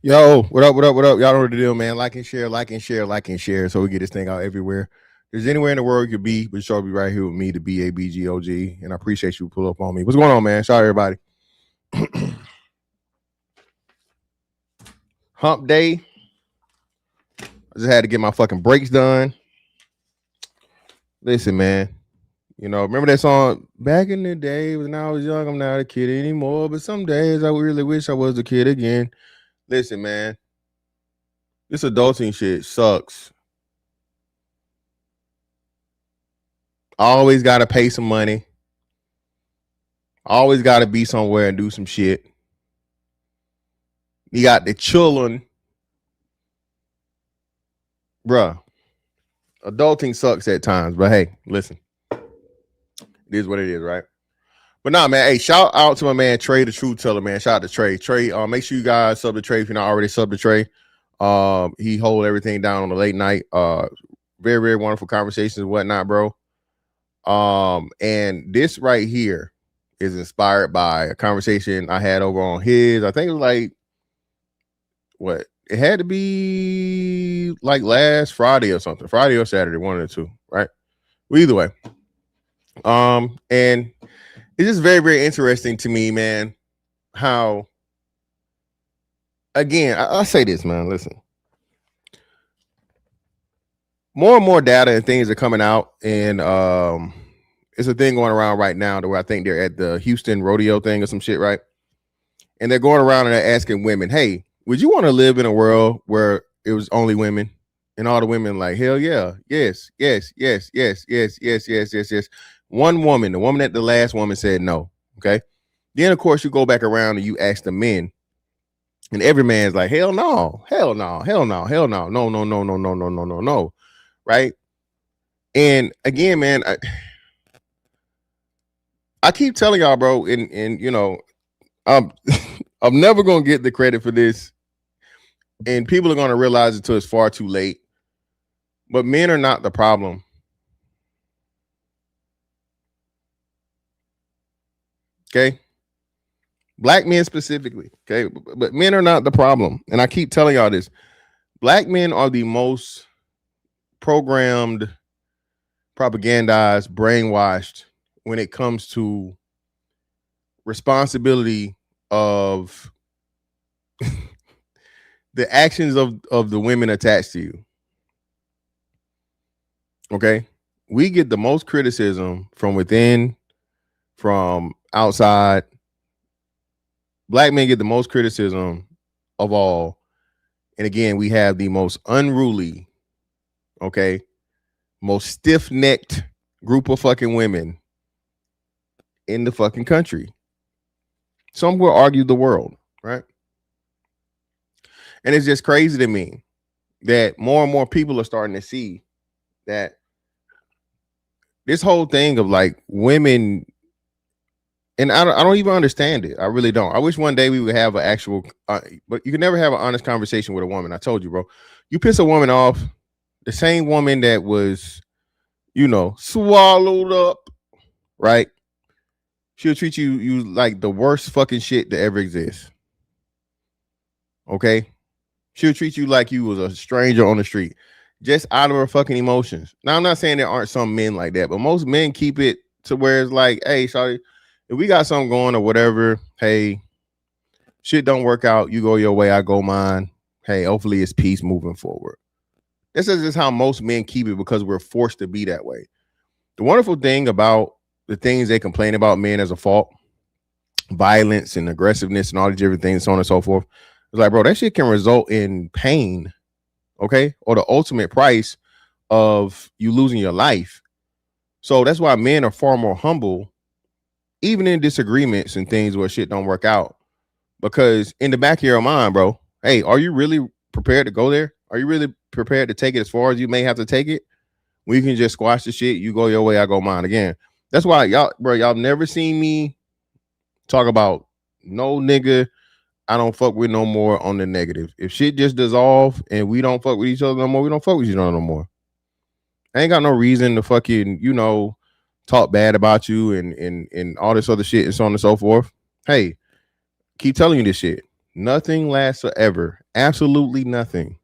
Yo, what up, what up, what up? Y'all know the deal, man. Like and share, like and share, like and share, so we get this thing out everywhere. There's anywhere in the world you could be, but sure be right here with me, the BABGOG, and I appreciate you pull up on me. What's going on, man? Shout out everybody. Hump day. I just had to get my fucking breaks done. Listen, man. You know, remember that song back in the day when I was young? I'm not a kid anymore, but some days I really wish I was a kid again. Listen, man. This adulting shit sucks. I always got to pay some money. Always got to be somewhere and do some shit. You got the children. Bruh. Adulting sucks at times, but hey, listen. It is what it is, right? But nah, man, hey, shout out to my man Trey, the Truth Teller, man. Shout out to Trey. Trey, make sure you guys sub to Trey if you're not already sub to Trey. He hold everything down on the late night. Very, very wonderful conversations and whatnot, bro. And this right here is inspired by a conversation I had over on his. I think it was like what? It had to be like last Friday or something. Friday or Saturday, one of the two, right? Well, either way. And it's just very, very interesting to me, man, how again, I say this, man. Listen. More and more data and things are coming out, and it's a thing going around right now to where I think they're at the Houston rodeo thing or some shit, right? And they're going around and they're asking women, hey, would you want to live in a world where it was only women? And all the women like, hell yeah, yes, yes, yes, yes, yes, yes, yes, yes, yes. One woman, the woman that the last woman said no, okay? Then, of course, you go back around and you ask the men, and every man's like, hell no, hell no, hell no, hell no, no, no, no, no, no, no, no, no, no, right? And again, man, I keep telling y'all, bro, and you know, I'm never gonna get the credit for this, and people are gonna realize it until it's far too late. But men are not the problem. Okay, black men specifically. Okay, but men are not the problem, and I keep telling y'all this. Black men are the most programmed, propagandized, brainwashed when it comes to responsibility of the actions of the women attached to you. Okay, we get the most criticism from within, from outside. Black men get the most criticism of all, and again, we have the most unruly, okay, most stiff-necked group of fucking women in the fucking country. Some will argue the world, right? And it's just crazy to me that more and more people are starting to see that this whole thing of like women, and I don't even understand it. I really don't. I wish one day we would have an actual, but you can never have an honest conversation with a woman. I told you, bro. You piss a woman off, the same woman that was, you know, swallowed up, right? She'll treat you like the worst fucking shit that ever exists. Okay? She'll treat you like you was a stranger on the street, just out of her fucking emotions. Now, I'm not saying there aren't some men like that, but most men keep it to where it's like, hey, sorry, if we got something going or whatever, hey, shit don't work out, you go your way, I go mine. Hey, hopefully it's peace moving forward. This is just how most men keep it because we're forced to be that way. The wonderful thing about the things they complain about men as a fault, violence and aggressiveness and all these different things, so on and so forth, it's like, bro, that shit can result in pain, okay? Or the ultimate price of you losing your life. So that's why men are far more humble, even in disagreements and things where shit don't work out. Because in the back of your mind, bro, hey, are you really prepared to go there? Are you really prepared to take it as far as you may have to take it? We can just squash the shit. You go your way, I go mine. Again, that's why y'all never seen me talk about no nigga I don't fuck with no more on the negative. If shit just dissolve and we don't fuck with each other no more, we don't fuck with each other no more. I ain't got no reason to fucking, you know, talk bad about you and all this other shit and so on and so forth. Hey, keep telling you this shit. Nothing lasts forever. Absolutely nothing.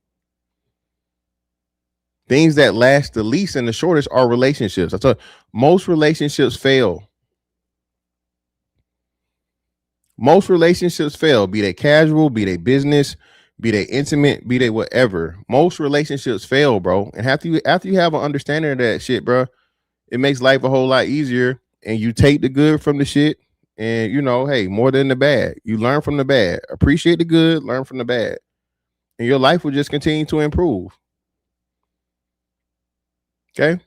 Things that last the least and the shortest are relationships. I thought most relationships fail. Most relationships fail, be they casual, be they business, be they intimate, be they whatever. Most relationships fail, bro. And after you have an understanding of that shit, bro, it makes life a whole lot easier. And you take the good from the shit, and you know, hey, more than the bad. You learn from the bad. Appreciate the good, learn from the bad, and your life will just continue to improve. Okay.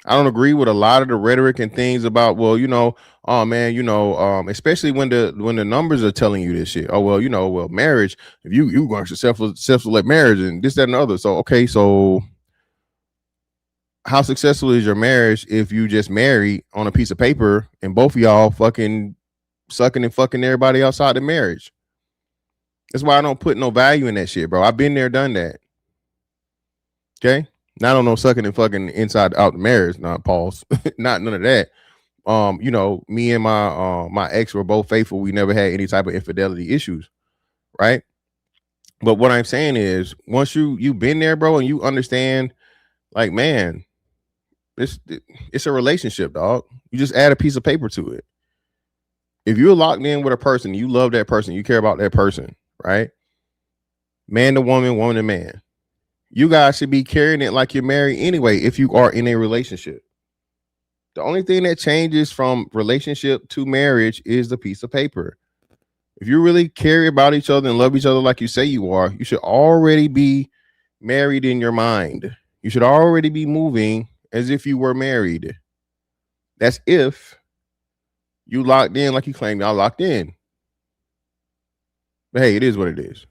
I don't agree with a lot of the rhetoric and things about, well, you know, oh man, you know, especially when the numbers are telling you this shit. Oh well, you know, well, marriage, if you going successful at marriage and this, that, and the other. So okay, so how successful is your marriage if you just married on a piece of paper and both of y'all fucking sucking and fucking everybody outside the marriage? That's why I don't put no value in that shit, bro. I've been there, done that. Okay. Not on no sucking and fucking inside out the marriage, not pause, not none of that. You know, me and my ex were both faithful. We never had any type of infidelity issues, right? But what I'm saying is, once you've been there, bro, and you understand, like, man, it's a relationship, dog. You just add a piece of paper to it. If you're locked in with a person, you love that person, you care about that person, right? Man to woman, woman to man. You guys should be carrying it like you're married anyway if you are in a relationship. The only thing that changes from relationship to marriage is the piece of paper. If you really care about each other and love each other like you say you are, you should already be married in your mind. You should already be moving as if you were married. That's if you locked in like you claim y'all locked in. But hey, it is what it is.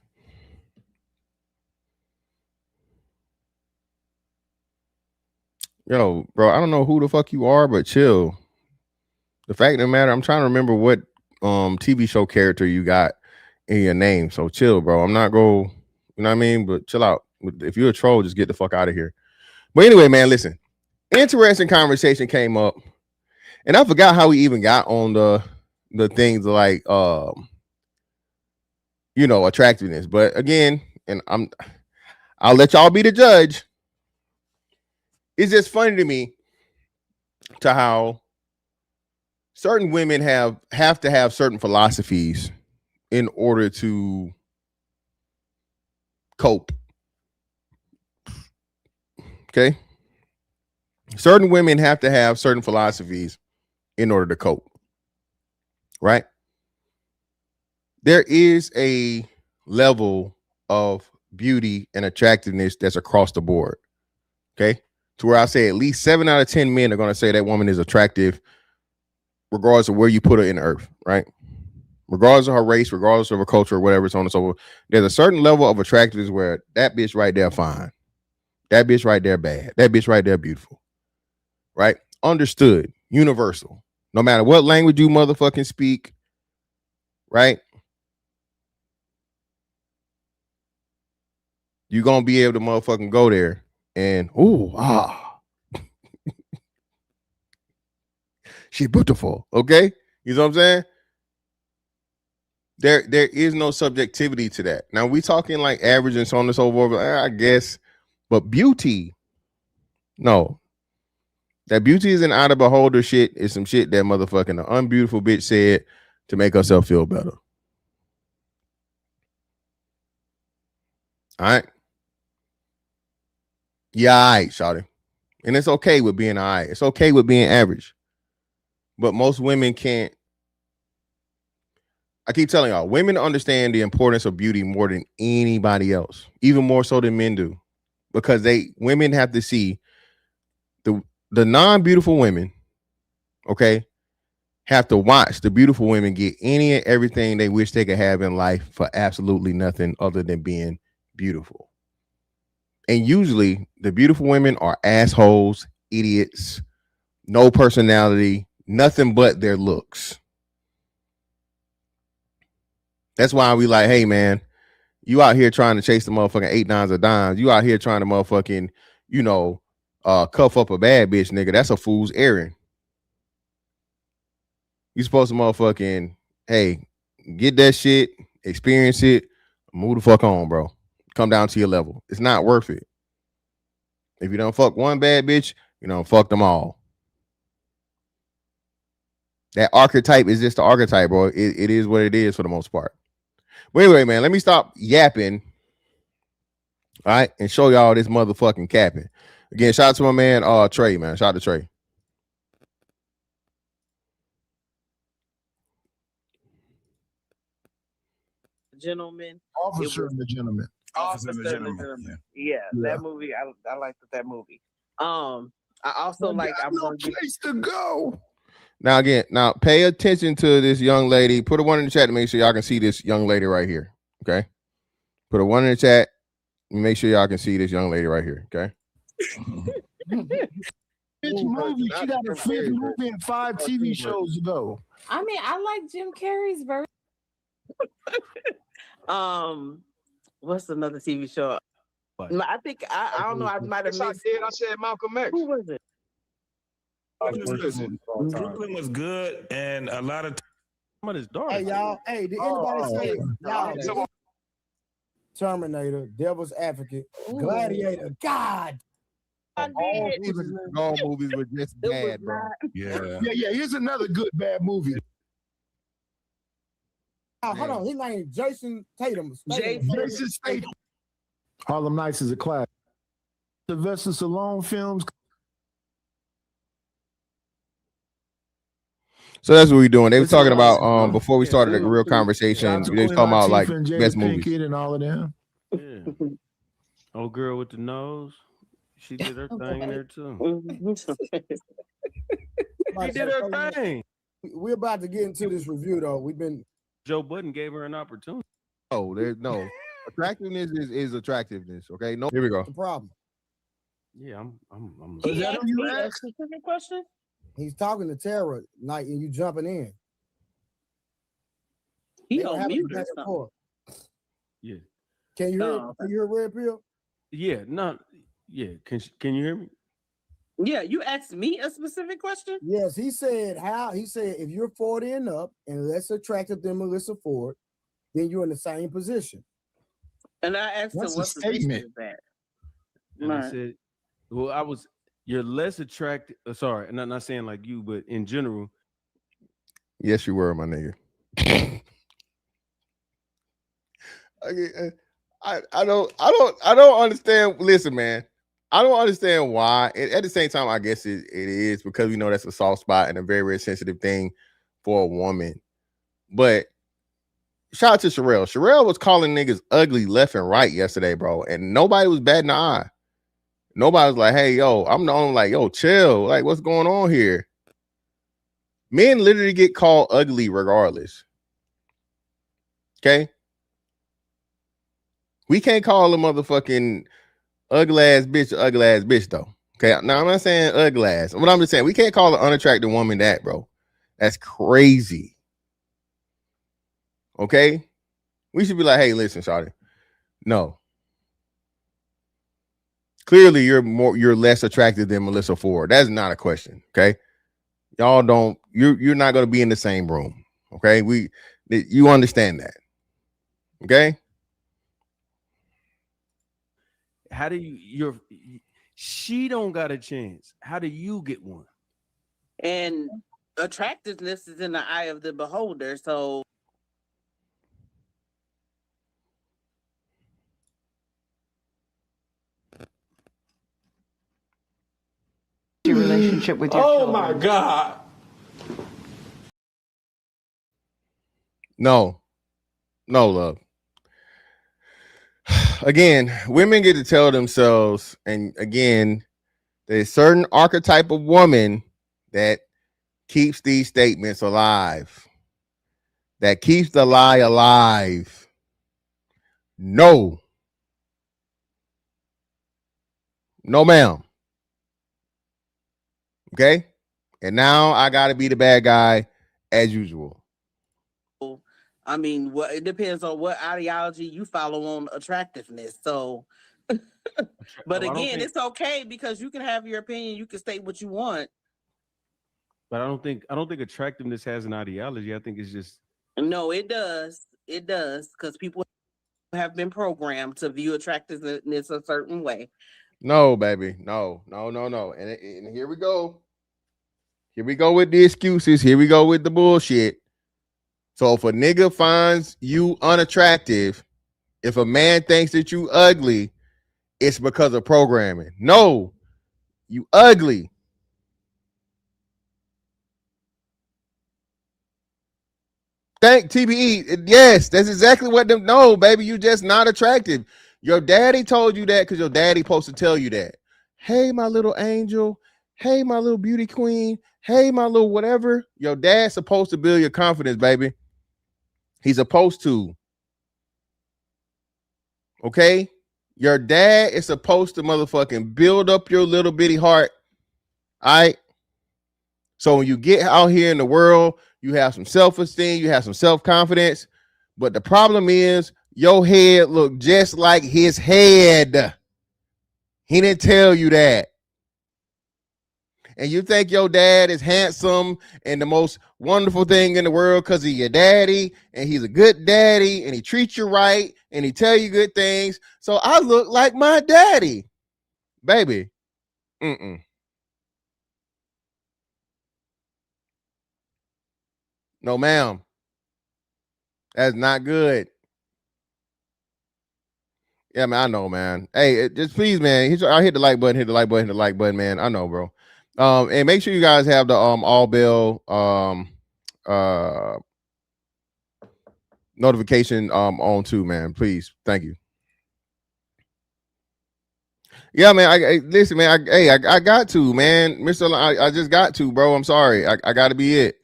Yo, bro, I don't know who the fuck you are, but chill. The fact of the matter, I'm trying to remember what TV show character you got in your name. So chill, bro. I'm not go, you know what I mean? But chill out. If you're a troll, just get the fuck out of here. But anyway, man, listen. Interesting conversation came up. And I forgot how we even got on the things like you know, attractiveness. But again, and I'll let y'all be the judge. It's just funny to me to how certain women have to have certain philosophies in order to cope. Okay. Certain women have to have certain philosophies in order to cope. Right. There is a level of beauty and attractiveness that's across the board. Okay. To where I say at least 7 out of 10 men are going to say that woman is attractive, regardless of where you put her in the earth. Right. Regardless of her race, regardless of her culture, whatever, so on and so forth. There's a certain level of attractiveness where that bitch right there fine. That bitch right there bad. That bitch right there beautiful. Right? Understood. Universal. No matter what language you motherfucking speak. Right? You're going to be able to motherfucking go there and, she beautiful. Okay? You know what I'm saying? There is no subjectivity to that. Now we talking like average and so on and so forth, I guess, but beauty, no. That beauty is an out of beholder shit is some shit that motherfucking the unbeautiful bitch said to make herself feel better. All right. Yeah, all right, shawty. And it's okay with being all right. It's okay with being average. But most women can't. I keep telling y'all, women understand the importance of beauty more than anybody else, even more so than men do, because women have to see the non-beautiful women, okay, have to watch the beautiful women get any and everything they wish they could have in life for absolutely nothing other than being beautiful. And usually the beautiful women are assholes, idiots, no personality, nothing but their looks. That's why we like, hey man, you out here trying to chase the motherfucking 8 9s or dimes. You out here trying to motherfucking, you know, cuff up a bad bitch, nigga. That's a fool's errand. You supposed to motherfucking, hey, Get that shit, experience it, move the fuck on, bro. Come down to your level. It's not worth it. If you don't fuck one bad bitch, you don't fuck them all. That archetype is just the archetype, bro. It is what it is for the most part. But anyway, man, let me stop yapping. All right, and show y'all this motherfucking capping. Again, shout out to my man, Trey, man. Shout out to Trey. Gentleman. Officer and the Gentleman. Officer and the Gentleman. Yeah, that movie. I liked that movie. I also like. I'm no place to go. Now again, pay attention to this young lady. Put a 1 in the chat to make sure y'all can see this young lady right here. Okay, put a 1 in the chat. Make sure y'all can see this young lady right here. Okay. Bitch movie. She got her 5th movie and 5 TV shows ago. I mean, I like Jim Carrey's version. What's another TV show? What? I think I don't know. I might have missed. I said Malcolm X. Who was it? Brooklyn was good, and a lot of his daughter. Hey y'all. Hey, did anybody say y'all? Terminator, Devil's Advocate, Gladiator. God. All movies were just bad, bro. Yeah. Here's another good bad movie. Hold on, his name is Jason Tatum. Jason Statham. Harlem Nights is a classic. Sylvester Stallone films. So that's what we're doing. They were talking about before we started a real conversation. They were talking about like best movies and all of them. Yeah. Old girl with the nose. She did her thing in there too. She did her thing. We're about to get into this review though. We've been. Joe Budden gave her an opportunity. Oh, there's no attractiveness is attractiveness. Okay, no. Here we go. The problem. Yeah, I'm. He asked me a specific question. He's talking to Tara, like, and you jumping in. He on mute or something. Yeah. Can you hear? Can you hear Red Pill? Yeah, no. Yeah. Can you hear me? Yeah, you asked me a specific question. Yes, he said if you're 40 and up and less attractive than Melissa Ford, then you're in the same position. And I asked him what's the statement of that. And I said, well, you're less attractive. Sorry, and I'm not saying like you, but in general. Yes, you were, my nigga. I don't understand. Listen, man. I don't understand why. At the same time, I guess it is because we know that's a soft spot and a very, very sensitive thing for a woman. But shout out to Sherelle. Sherelle was calling niggas ugly left and right yesterday, bro. And nobody was batting an eye. Nobody was like, hey, yo, I'm the only like, yo, chill. Like, what's going on here? Men literally get called ugly regardless. Okay? We can't call a motherfucking ugly ass bitch though. Okay, now I'm not saying ugly ass. What I'm just saying, we can't call an unattractive woman that, bro. That's crazy. Okay, we should be like, hey, listen, shawty. No, clearly you're less attractive than Melissa Ford. That's not a question. Okay, y'all don't. You're not gonna be in the same room. Okay, you understand that. Okay. How do she don't got a chance. How do you get one? And attractiveness is in the eye of the beholder. So your relationship with your children. my God. No, love. Again, women get to tell themselves, and again, there's a certain archetype of woman that keeps these statements alive, that keeps the lie alive. No, ma'am. Okay, and now I got to be the bad guy as usual. I mean, it depends on what ideology you follow on attractiveness. So, but again, it's okay because you can have your opinion. You can state what you want. But I don't think attractiveness has an ideology. I think it's just No, it does. It does, because people have been programmed to view attractiveness a certain way. No, baby. No. And here we go. Here we go with the excuses. Here we go with the bullshit. So if a nigga finds you unattractive, if a man thinks that you ugly, it's because of programming. No, you ugly. Thank TBE. Yes, that's exactly what them. No, baby, you just not attractive. Your daddy told you that because your daddy supposed to tell you that. Hey, my little angel. Hey, my little beauty queen. Hey, my little whatever. Your dad's supposed to build your confidence, baby. He's supposed to. Okay? Your dad is supposed to motherfucking build up your little bitty heart. All right? So when you get out here in the world, you have some self-esteem, you have some self-confidence. But the problem is your head look just like his head. He didn't tell you that. And you think your dad is handsome and the most wonderful thing in the world because of your daddy, and he's a good daddy, and he treats you right, and he tell you good things. So I look like my daddy. Baby. No, ma'am. That's not good. Yeah, man, I know, man. Hey, just please, man. I hit the like button, hit the like button, hit the like button, man. I know, bro. And make sure you guys have the all bell notification on too, man. Please, thank you. Yeah, man. I listen, man. I got to, man. Mr. I just got to, bro. I'm sorry. I got to be it.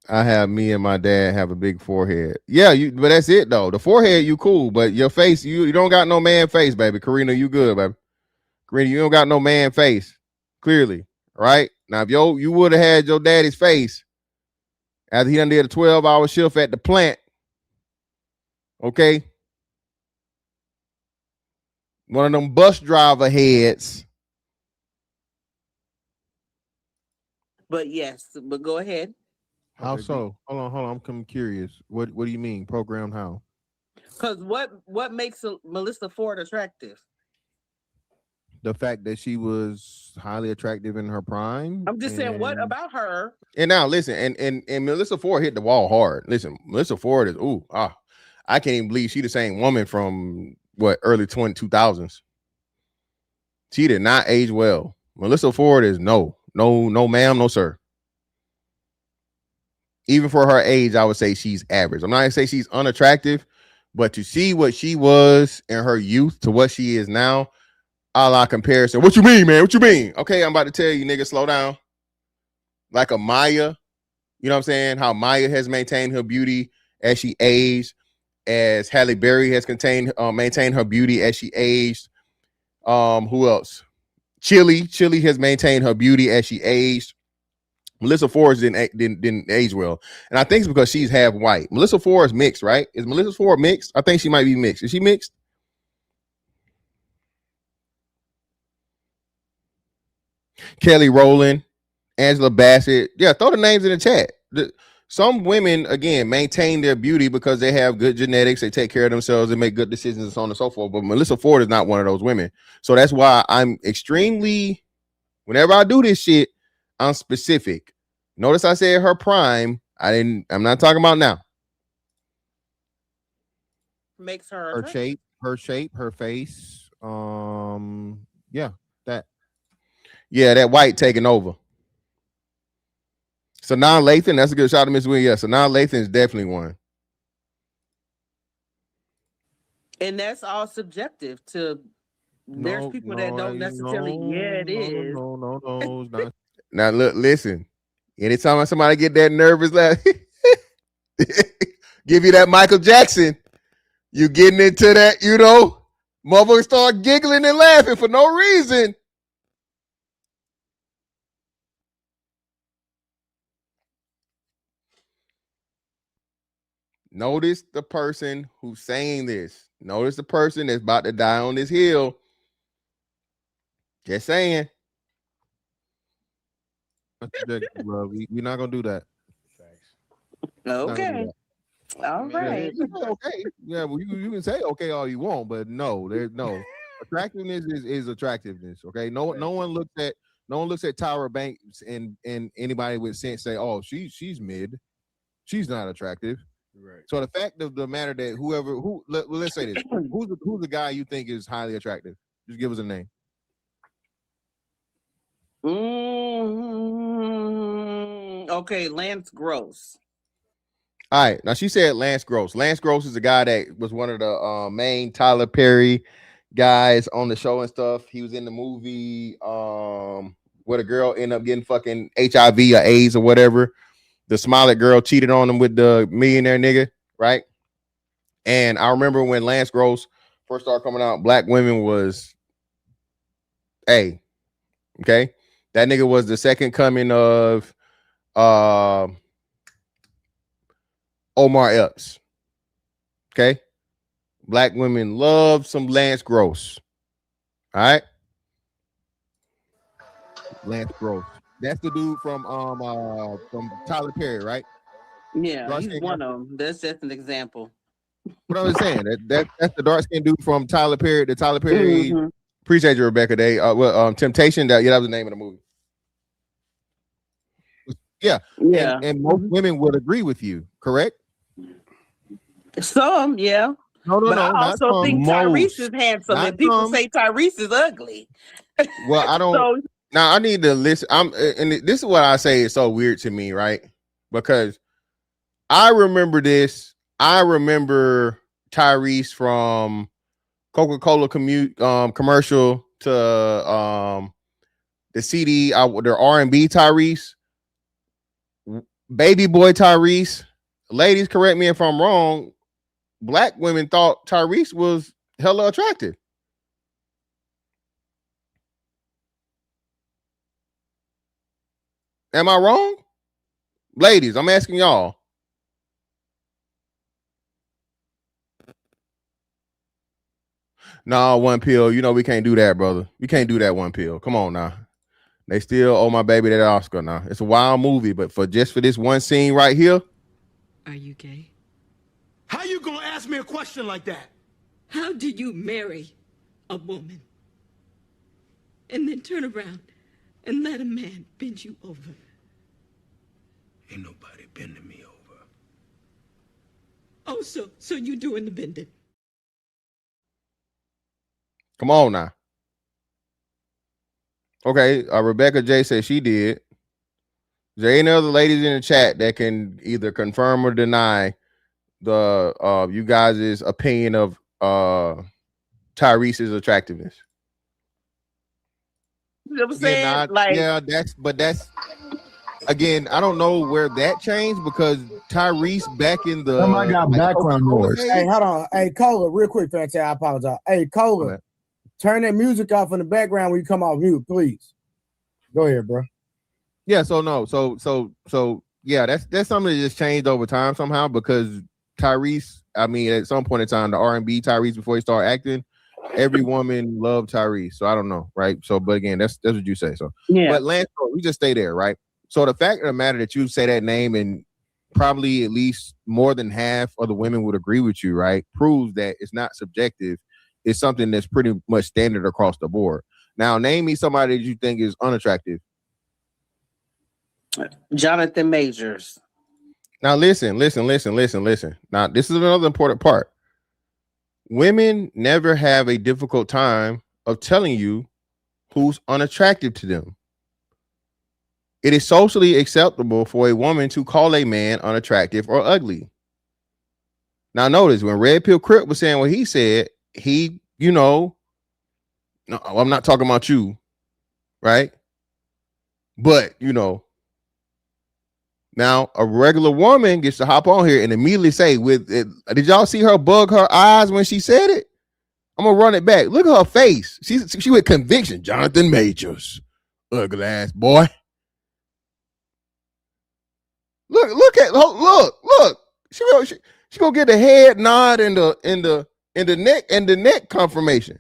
I have me and my dad have a big forehead. Yeah, but that's it though. The forehead, you cool, but your face, you don't got no man face, baby. Karina, you good, baby. Karina, you don't got no man face. Clearly, right? Now, if you would have had your daddy's face after he done did a 12-hour shift at the plant, okay? One of them bus driver heads. But yes, but go ahead. How so? Hold on. I'm curious. What do you mean? Programmed how? Because what makes Melissa Ford attractive? The fact that she was highly attractive in her prime. I'm just saying, what about her? And now listen, and Melissa Ford hit the wall hard. Listen, Melissa Ford is I can't even believe she the same woman from early 2000s. She did not age well. Melissa Ford is no, ma'am, no sir. Even for her age, I would say she's average. I'm not gonna say she's unattractive, but to see what she was in her youth to what she is now, a la comparison. What you mean, man? What you mean? Okay, I'm about to tell you, nigga, slow down. Like a Maya, you know what I'm saying? How Maya has maintained her beauty as she aged, as Halle Berry has maintained her beauty as she aged. Who else? Chili has maintained her beauty as she aged. Melissa Ford didn't age well, and I think it's because she's half white. Melissa Ford is mixed, right? Is Melissa Ford mixed? I think she might be mixed. Is she mixed? Kelly Rowland, Angela Bassett. Yeah, throw the names in the chat. Some women, again, maintain their beauty because they have good genetics. They take care of themselves and make good decisions and so on and so forth. But Melissa Ford is not one of those women. So that's why I'm extremely, whenever I do this shit, I'm specific. Notice I said her prime. I'm not talking about now. Makes her her shape, her face. That white taking over. Sanaa Lathan, that's a good shot to Miss Williams. Yeah, Sanaa Lathan is definitely one. And that's all subjective to. There's people that don't necessarily. It is. No. Now look, listen. Anytime somebody get that nervous, laugh, give you that Michael Jackson, you getting into that, motherfuckers start giggling and laughing for no reason. Notice the person who's saying this. Notice the person that's about to die on this hill. Just saying. That's subjective, bro. We're not gonna do that. Not gonna do Okay. that. All right. Okay. Yeah, well, you can say okay all you want, but no, there's no attractiveness is attractiveness. Okay. No one looks at Tyra Banks and anybody with sense say, oh, she's mid. She's not attractive. Right. So the fact of the matter that let's say this, who's the guy you think is highly attractive? Just give us a name. Okay, Lance Gross. All right. Now she said Lance Gross. Lance Gross is a guy that was one of the main Tyler Perry guys on the show and stuff. He was in the movie where the girl ended up getting fucking HIV or AIDS or whatever. The Smollett girl cheated on him with the millionaire nigga, right? And I remember when Lance Gross first started coming out, Black Women was okay. That nigga was the second coming of Omar Epps. Okay. Black women love some Lance Gross. All right. Lance Gross. That's the dude from Tyler Perry, right? Yeah, he's one of them. That's just an example. What I was saying, that's the dark skinned dude from Tyler Perry. The Tyler Perry. Appreciate you, Rebecca Day. Temptation. That was the name of the movie. Yeah. And most women would agree with you, correct? Some, yeah. But I also think Tyrese is handsome, and people say Tyrese is ugly. Well, I don't. Now I need to listen. And this is what I say is so weird to me, right? Because I remember this. I remember Tyrese from Coca-Cola commercial to the CD, their R&B Tyrese, Baby Boy Tyrese. Ladies, correct me if I'm wrong. Black women thought Tyrese was hella attractive. Am I wrong? Ladies, I'm asking y'all. No, One Pill. You know we can't do that, brother. We can't do that, One Pill. Come on now. They still owe my baby that Oscar now. It's a wild movie, but for this one scene right here. Are you gay? How you gonna ask me a question like that? How do you marry a woman and then turn around and let a man bend you over? Ain't nobody bending me over. Oh, so you doing the bending? Come on now. Okay, Rebecca J said she did. Is there any other ladies in the chat that can either confirm or deny the you guys' opinion of Tyrese's attractiveness? You know what I'm saying? That's again, I don't know where that changed because Tyrese back in the somebody got background noise. Hey, hold on. Hey, Cola, real quick, Fancy. I apologize. Hey, Cola, turn that music off in the background when you come off mute, please. Go ahead, bro. Yeah, so yeah, that's something that just changed over time somehow because Tyrese, I mean, at some point in time, the R&B Tyrese before he started acting, every woman loved Tyrese. So I don't know, right? So, but again, that's what you say. So, yeah. But Lance, we just stay there, right? So the fact of the matter that you say that name and probably at least more than half of the women would agree with you, right? Proves that it's not subjective. It's something that's pretty much standard across the board. Now, name me somebody that you think is unattractive. Jonathan Majors. Now, listen. Now, this is another important part. Women never have a difficult time of telling you who's unattractive to them. It is socially acceptable for a woman to call a man unattractive or ugly. Now, notice when Red Pill Crip was saying what he said, no, I'm not talking about you, right? But, now a regular woman gets to hop on here and immediately say, did y'all see her bug her eyes when she said it? I'm going to run it back. Look at her face. She with conviction. Jonathan Majors, ugly ass boy. Look. She gonna get the head nod and the neck confirmation.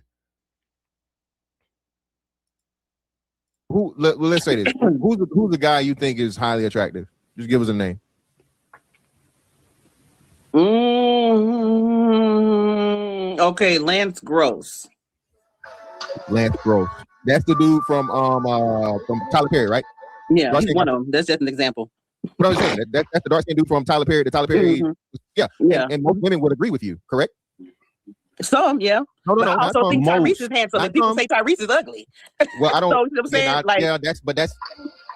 Let's say this. Who's the guy you think is highly attractive? Just give us a name. Okay, Lance Gross. Lance Gross. That's the dude from Tyler Perry, right? Yeah, he's one of them. That's just an example. What I was saying, that's the dark skinned dude from Tyler Perry. The Tyler Perry. Yeah. And most women would agree with you, correct? Some, yeah. No. I also think Tyrese is handsome, and people say Tyrese is ugly. Well, I don't. So, you know what I'm saying? That's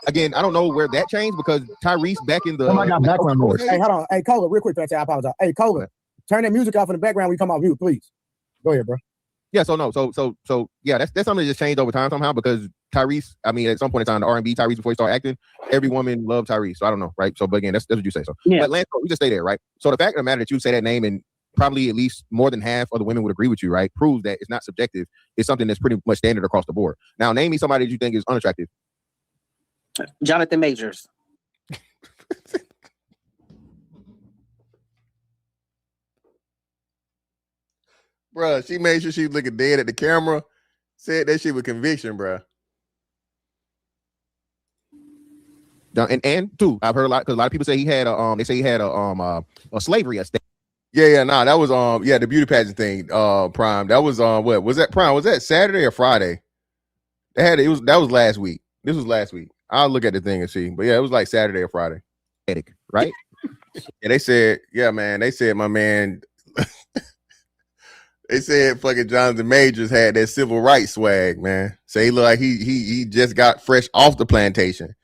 again, I don't know where that changed because Tyrese back in the. Oh my God, background noise. Hey, hold on. Hey, Cola, real quick, I apologize. Hey, Cola, turn that music off in the background when you come off mute, please. Go ahead, bro. Yeah, so yeah, that's something that just changed over time somehow because Tyrese, I mean, at some point in time, the R&B Tyrese before he started acting, every woman loved Tyrese. So I don't know, right? So, but again, that's what you say. So, yeah. But Lance, we just stay there, right? So the fact of the matter that you say that name and probably at least more than half of the women would agree with you, right? Proves that it's not subjective. It's something that's pretty much standard across the board. Now, name me somebody that you think is unattractive. Jonathan Majors. Bruh, she made sure she was looking dead at the camera. Said that shit with conviction, bruh. And two, I've heard a lot because a lot of people say he had a slavery estate. Yeah, nah, that was the beauty pageant thing, Prime. That was what was that, Prime? Was that Saturday or Friday? That was last week. This was last week. I'll look at the thing and see. But yeah, it was like Saturday or Friday. Right? Yeah, they said, yeah, man. They said my man. They said fucking Jonathan Majors had that civil rights swag, man. So he looked like he just got fresh off the plantation.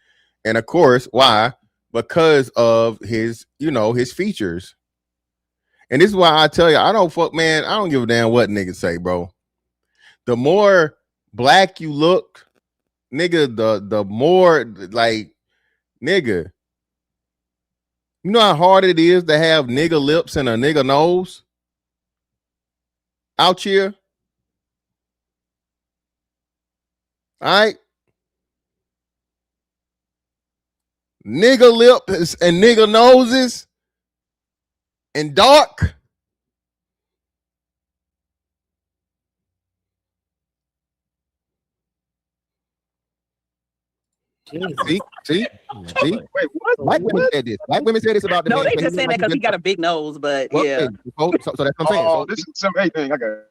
And of course, why? Because of his features. And this is why I tell you, I don't give a damn what niggas say, bro. The more black you look, nigga, the more like, nigga. You know how hard it is to have nigga lips and a nigga nose? Out here. All right. Nigga lips and nigga noses and dark. See? Wait, what? Black women said this. Black women said this about the No, man. they just saying that because he got a big nose, but yeah. So that's what I'm saying. Oh, this is some hate thing. I got it.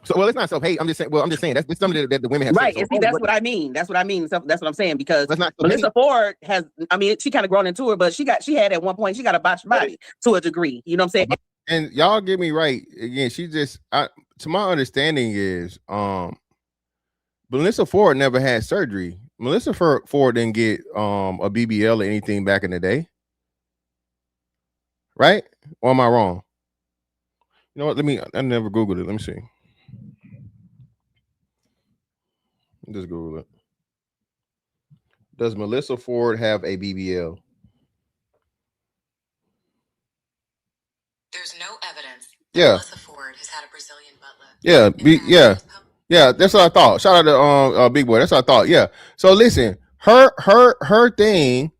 So it's not self-hate. I'm just saying that's something that the women have. Right. Said. So, see, that's what I mean. That's what I mean. So that's what I'm saying because Melissa Melissa Ford has. I mean, she kind of grown into her, but she had at one point she got a botched body to a degree. You know what I'm saying? And y'all get me right again. She just, to my understanding is, Melissa Ford never had surgery. Melissa Ford didn't get a BBL or anything back in the day, right? Or am I wrong? You know what? I never Googled it. Let me see. Just Google it. Does Melissa Ford have a BBL? There's no evidence. Yeah. Melissa Ford has had a Brazilian butler. Yeah. That's what I thought. Shout out to Big Boy. That's what I thought. Yeah. So listen, her thing,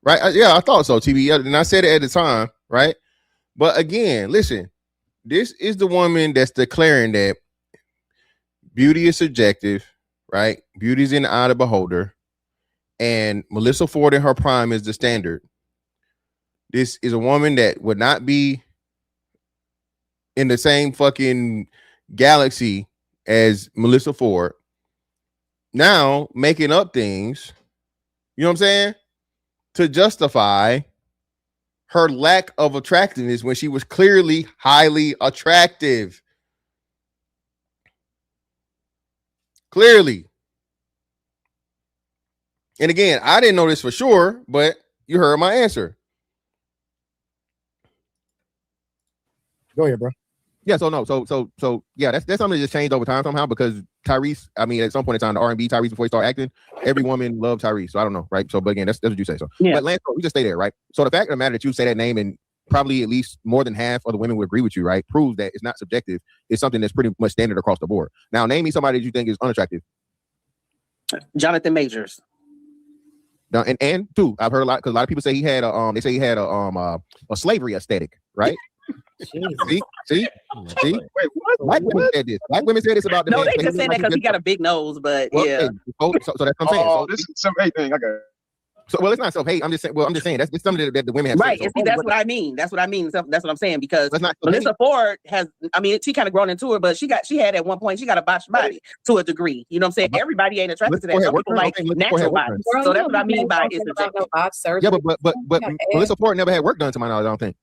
right? Yeah, I thought so. TV, and I said it at the time, right? But again, listen, this is the woman that's declaring that beauty is subjective. Right? Beauty's in the eye of the beholder. And Melissa Ford in her prime is the standard. This is a woman that would not be in the same fucking galaxy as Melissa Ford. Now making up things, you know what I'm saying? To justify her lack of attractiveness when she was clearly highly attractive. Clearly. And again, I didn't know this for sure, but you heard my answer. Go ahead, bro. Yeah, so yeah, that's something that just changed over time somehow because Tyrese, I mean, at some point in time, the R&B Tyrese before he started acting, every woman loved Tyrese. So I don't know, right? So, but again, that's what you say. So, yeah. But Lance, we just stay there, right? So the fact of the matter that you say that name and probably at least more than half of the women would agree with you, right? Proves that it's not subjective. It's something that's pretty much standard across the board. Now, name me somebody that you think is unattractive. Jonathan Majors. And two, I've heard a lot because a lot of people say he had a slavery aesthetic, right? See? Wait, what? Black women said this. Black women said this about the No, man. they just said that because he got a big nose, but Well, yeah. hey, so that's what I'm saying. Oh, this is some hate thing. I got it. So, well, it's not self-hate. I'm just saying that's it's something that the women have Right. said. And see, that's what I mean. That's what I mean. That's what I'm saying, because That's not Melissa Ford has, I mean, she kind of grown into it, but she had at one point, she got a botched body to a degree. You know what I'm saying? Everybody ain't attracted to that. Some people like natural bodies. So that's what I mean by it's subjective. Yeah, but Melissa Ford never had work done to my knowledge, I don't think.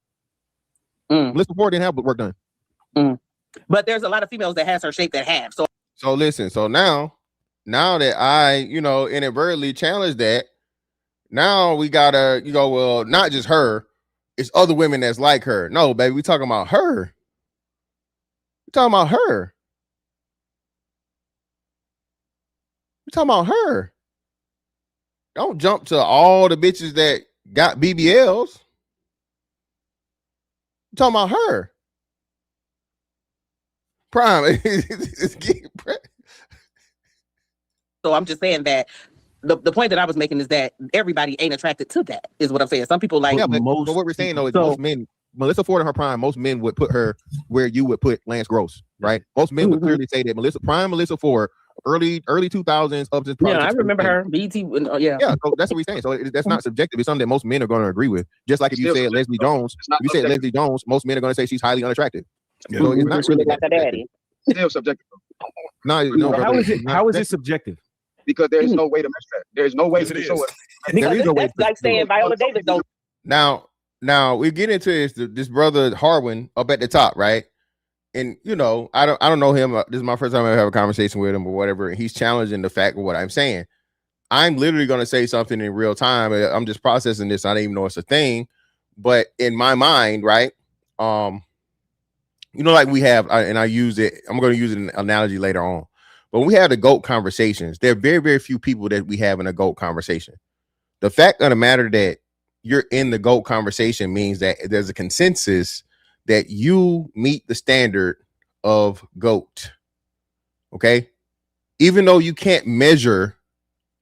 Melissa Ford didn't have work done. But there's a lot of females that has her shape that have. So listen, so now that I, inadvertently challenged that, now we gotta, well, not just her, it's other women that's like her. No, baby, we talking about her. We talking about her. We talking about her. Don't jump to all the bitches that got BBLs. We talking about her. Prime. So I'm just saying that the point that I was making is that everybody ain't attracted to that, is what I'm saying. Some people like. Yeah, but what we're saying though is most men, Melissa Ford in her prime, most men would put her where you would put Lance Gross, right? Most men would clearly say that Melissa Ford, early 2000s up to yeah, I remember her. BT, yeah. Yeah, so that's what we're saying. So that's not subjective. It's something that most men are going to agree with. Just like if you said Leslie Jones, most men are going to say she's highly unattractive. Yeah. So it's not really that subjective. Still subjective. No, how is it subjective? Because there is no way to measure that. There is no way to show it. Because that's like saying Viola Davis don't. Now we get into this brother Harwin up at the top, right? And I don't know him. This is my first time I ever have a conversation with him or whatever. And he's challenging the fact of what I'm saying. I'm literally going to say something in real time. I'm just processing this. I don't even know it's a thing, but in my mind, right? Like we have, and I use it. I'm going to use an analogy later on. But when we have the GOAT conversations, there are very, very few people that we have in a GOAT conversation. The fact of the matter that you're in the GOAT conversation means that there's a consensus that you meet the standard of GOAT. Okay. Even though you can't measure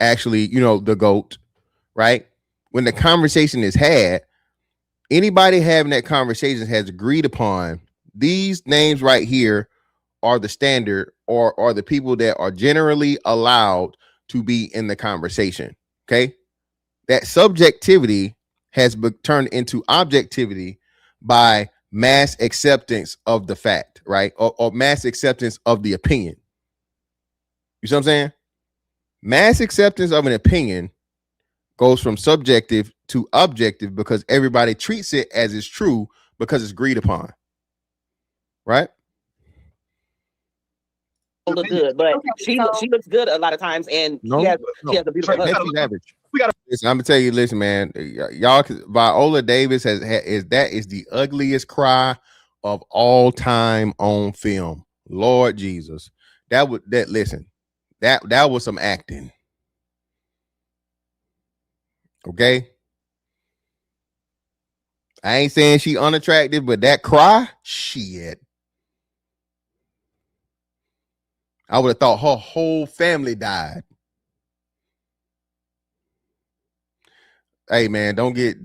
actually, the GOAT, right? When the conversation is had, anybody having that conversation has agreed upon these names right here are the standard or the people that are generally allowed to be in the conversation. Okay. That subjectivity has turned into objectivity by mass acceptance of the fact, right? Or mass acceptance of the opinion. You see what I'm saying? Mass acceptance of an opinion goes from subjective to objective because everybody treats it as it's true because it's agreed upon. Right? Look good, but she looks good a lot of times, and she has a beautiful husband. Average. Listen, I'm gonna tell you, listen, man, y'all. Viola Davis is the ugliest cry of all time on film. Lord Jesus, that was some acting. Okay, I ain't saying she unattractive, but that cry, shit. I would have thought her whole family died. Hey man, don't get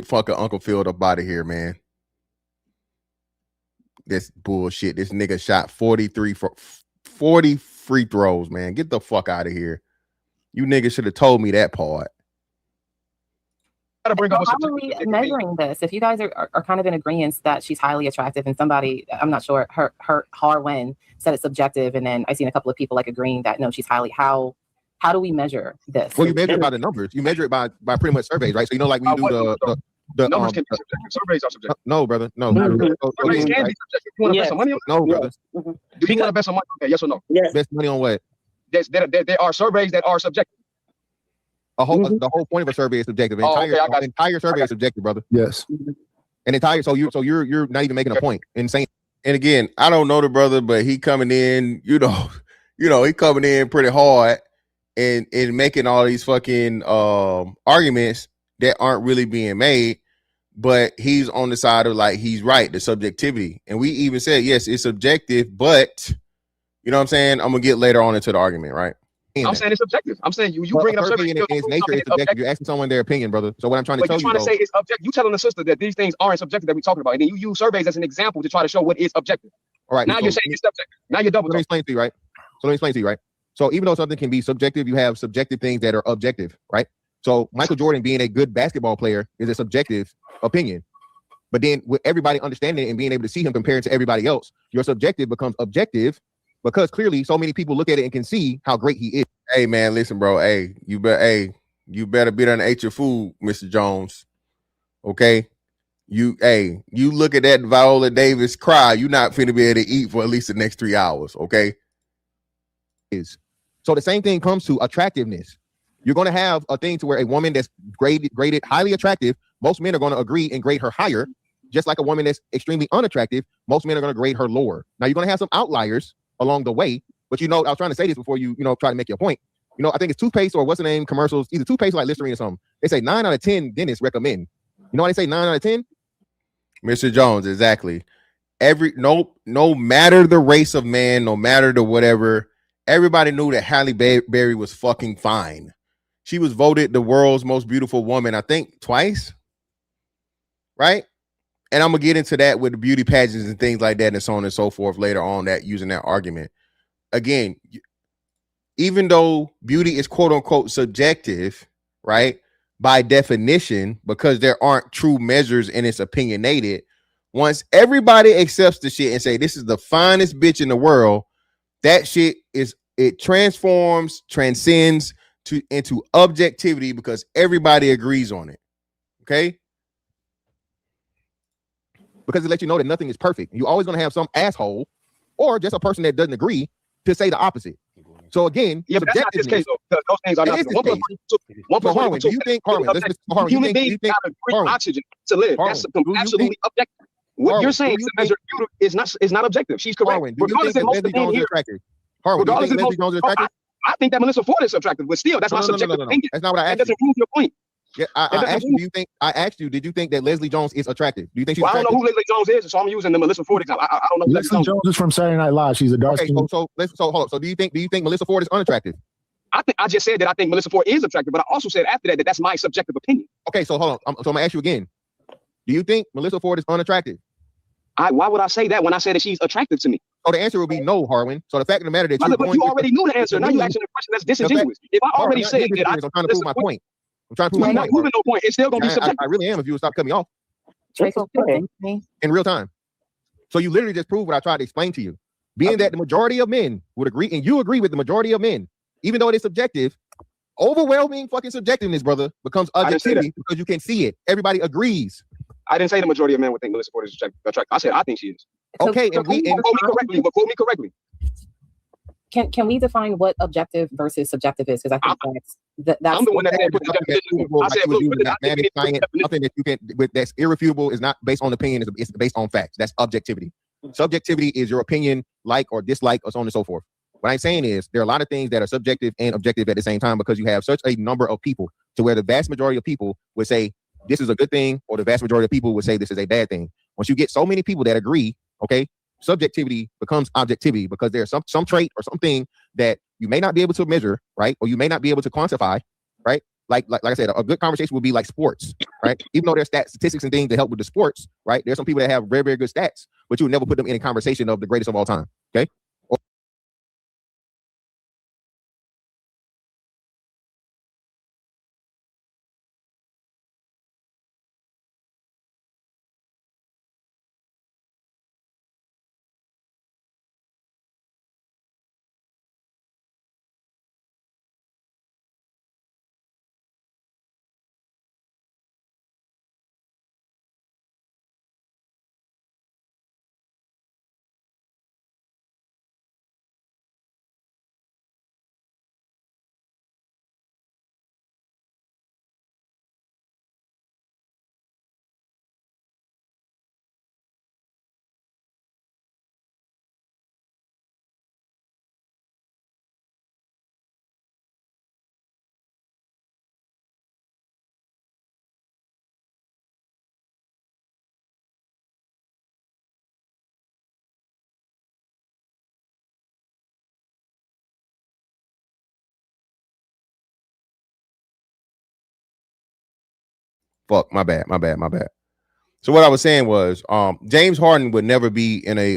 fucking Uncle Phil up out of here, man. This bullshit. This nigga shot 40 free throws, man. Get the fuck out of here. You niggas should have told me that part. How are we measuring this? If you guys are kind of in agreement that she's highly attractive, and somebody, I'm not sure, her Harwin said it's subjective, and then I've seen a couple of people like agreeing that no, she's highly. How do we measure this? Well, you measure it by the numbers. You measure it by pretty much surveys, right? So like we do the numbers can be subjective. Surveys are subjective. No, brother. No. Surveys can be subjective. You want to bet some money on? No, brother. Do you want to bet some money? Okay, yes or no? Yes. Best money on what? There are surveys that are subjective. The whole point of a survey is subjective. Entire survey is subjective, brother. Yes. An entire so you're not even making a point. Insane. And again, I don't know the brother, but he coming in, he coming in pretty hard and making all these fucking arguments that aren't really being made, but he's on the side of like he's right, the subjectivity. And we even said yes, it's subjective, but you know what I'm saying? I'm gonna get later on into the argument, right? I'm saying it's subjective. I'm saying you bringing up surveys in its nature is subjective. You're asking someone their opinion, brother. So what I'm trying to tell you, to say is objective. You telling the sister that these things aren't subjective that we're talking about, and then you use surveys as an example to try to show what is objective. All right. Now you're saying it's subjective. Now you're double. Let me explain to you, right? So let me explain to you, right? So even though something can be subjective, you have subjective things that are objective, right? So Michael Jordan being a good basketball player is a subjective opinion. But then with everybody understanding it and being able to see him compared to everybody else, your subjective becomes objective because clearly so many people look at it and can see how great he is. Hey man, listen, bro. Hey, you better be done and ate your food, Mr. Jones. Okay. You look at that Viola Davis cry, you're not finna be able to eat for at least the next 3 hours, okay? So the same thing comes to attractiveness. You're going to have a thing to where a woman that's graded highly attractive, most men are going to agree and grade her higher, just like a woman that's extremely unattractive, most men are going to grade her lower. Now you're going to have some outliers along the way, but I was trying to say this before you try to make your point. I think it's toothpaste or what's the name commercials, either toothpaste or like Listerine or something. They say 9 out of 10 dentists recommend. You know why they say 9 out of 10? Mr. Jones, exactly. No matter the race of man, no matter the whatever, everybody knew that Halle Berry was fucking fine. She was voted the world's most beautiful woman, I think twice, right? And I'm gonna get into that with the beauty pageants and things like that and so on and so forth later on, that using that argument. Again, even though beauty is quote unquote subjective, right? By definition, because there aren't true measures and it's opinionated. Once everybody accepts the shit and say this is the finest bitch in the world, that shit transcends into objectivity because everybody agrees on it. Okay? Because it lets you know that nothing is perfect. You're always going to have some asshole or just a person that doesn't agree to say the opposite. So again, yeah, but that's not this case though. Those things are not. One plus one. Do you think, Harmon? Human beings gotta breathe oxygen to live. That's absolutely objective. What you're saying is not objective. She's correct. Regardless if Leslie Jones is attractive. Regardless if Leslie Jones is attractive. I think that Melissa Ford is attractive, but still, that's my subjective opinion. That's not what I asked. That doesn't prove your point. Yeah, I asked you, did you think that Leslie Jones is attractive? Do you think she's attractive? I don't know who Leslie Jones is, so I'm using the Melissa Ford example. I don't know. Leslie Jones is from Saturday Night Live. She's a dark skin. So hold up. So do you think Melissa Ford is unattractive? I just said that I think Melissa Ford is attractive, but I also said after that that's my subjective opinion. Okay, so hold on. So I'm gonna ask you again. Do you think Melissa Ford is unattractive? Why would I say that when I say that she's attractive to me? So the answer would be no, Harwin. So the fact of the matter that you already knew the answer. Now you're asking a question that's disingenuous. If I already said that, I'm trying to prove my point. I'm trying to prove my point. You're not proving no point. It's still gonna be subjective. I really am. If you would stop cutting me off in real time. So you literally just proved what I tried to explain to you. Being that the majority of men would agree, and you agree with the majority of men, even though it is subjective, overwhelming fucking subjectiveness, brother, becomes objectivity because you can see it. Everybody agrees. I didn't say the majority of men would think Melissa Ford is attractive. I said I think she is. Okay, quote me correctly. Can we define what objective versus subjective is? Because I think that's I'm the one that said something that you can that's irrefutable is not based on opinion, it's based on facts. That's objectivity. Subjectivity is your opinion, like or dislike, or so on and so forth. What I'm saying is there are a lot of things that are subjective and objective at the same time because you have such a number of people to where the vast majority of people would say this is a good thing, or the vast majority of people would say this is a bad thing. Once you get so many people that agree, okay, subjectivity becomes objectivity because there's some trait or something that you may not be able to measure, right? Or you may not be able to quantify, right? Like I said, a good conversation would be like sports, right? Even though there's statistics and things to help with the sports, right? There's some people that have very, very good stats, but you would never put them in a conversation of the greatest of all time, okay? Fuck, my bad. So what I was saying was, James Harden would never be in a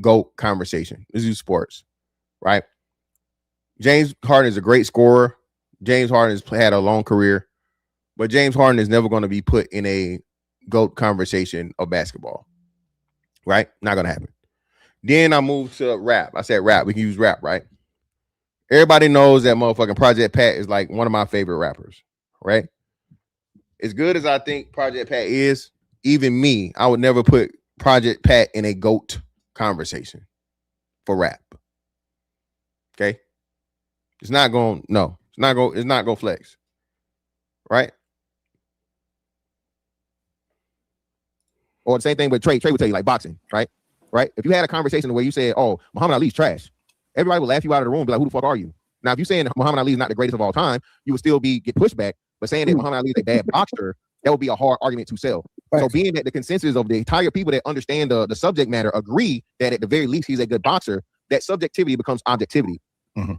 GOAT conversation. This is sports, right? James Harden is a great scorer. James Harden has had a long career, but James Harden is never going to be put in a GOAT conversation of basketball, right? Not going to happen. Then I moved to rap. I said rap. We can use rap, right? Everybody knows that motherfucking Project Pat is like one of my favorite rappers, right? As good as I think Project Pat is, even me, I would never put Project Pat in a GOAT conversation for rap. Okay? It's not going to flex. Right? Or the same thing with Trey. Trey would tell you like boxing, right? Right? If you had a conversation where you said, "Oh, Muhammad Ali's trash," everybody would laugh you out of the room and be like, "Who the fuck are you?" Now, if you're saying Muhammad Ali is not the greatest of all time, you would still get pushback. But saying that Muhammad Ali is a bad boxer, that would be a hard argument to sell. Right. So being that the consensus of the entire people that understand the subject matter agree that at the very least he's a good boxer, that subjectivity becomes objectivity. Mm-hmm.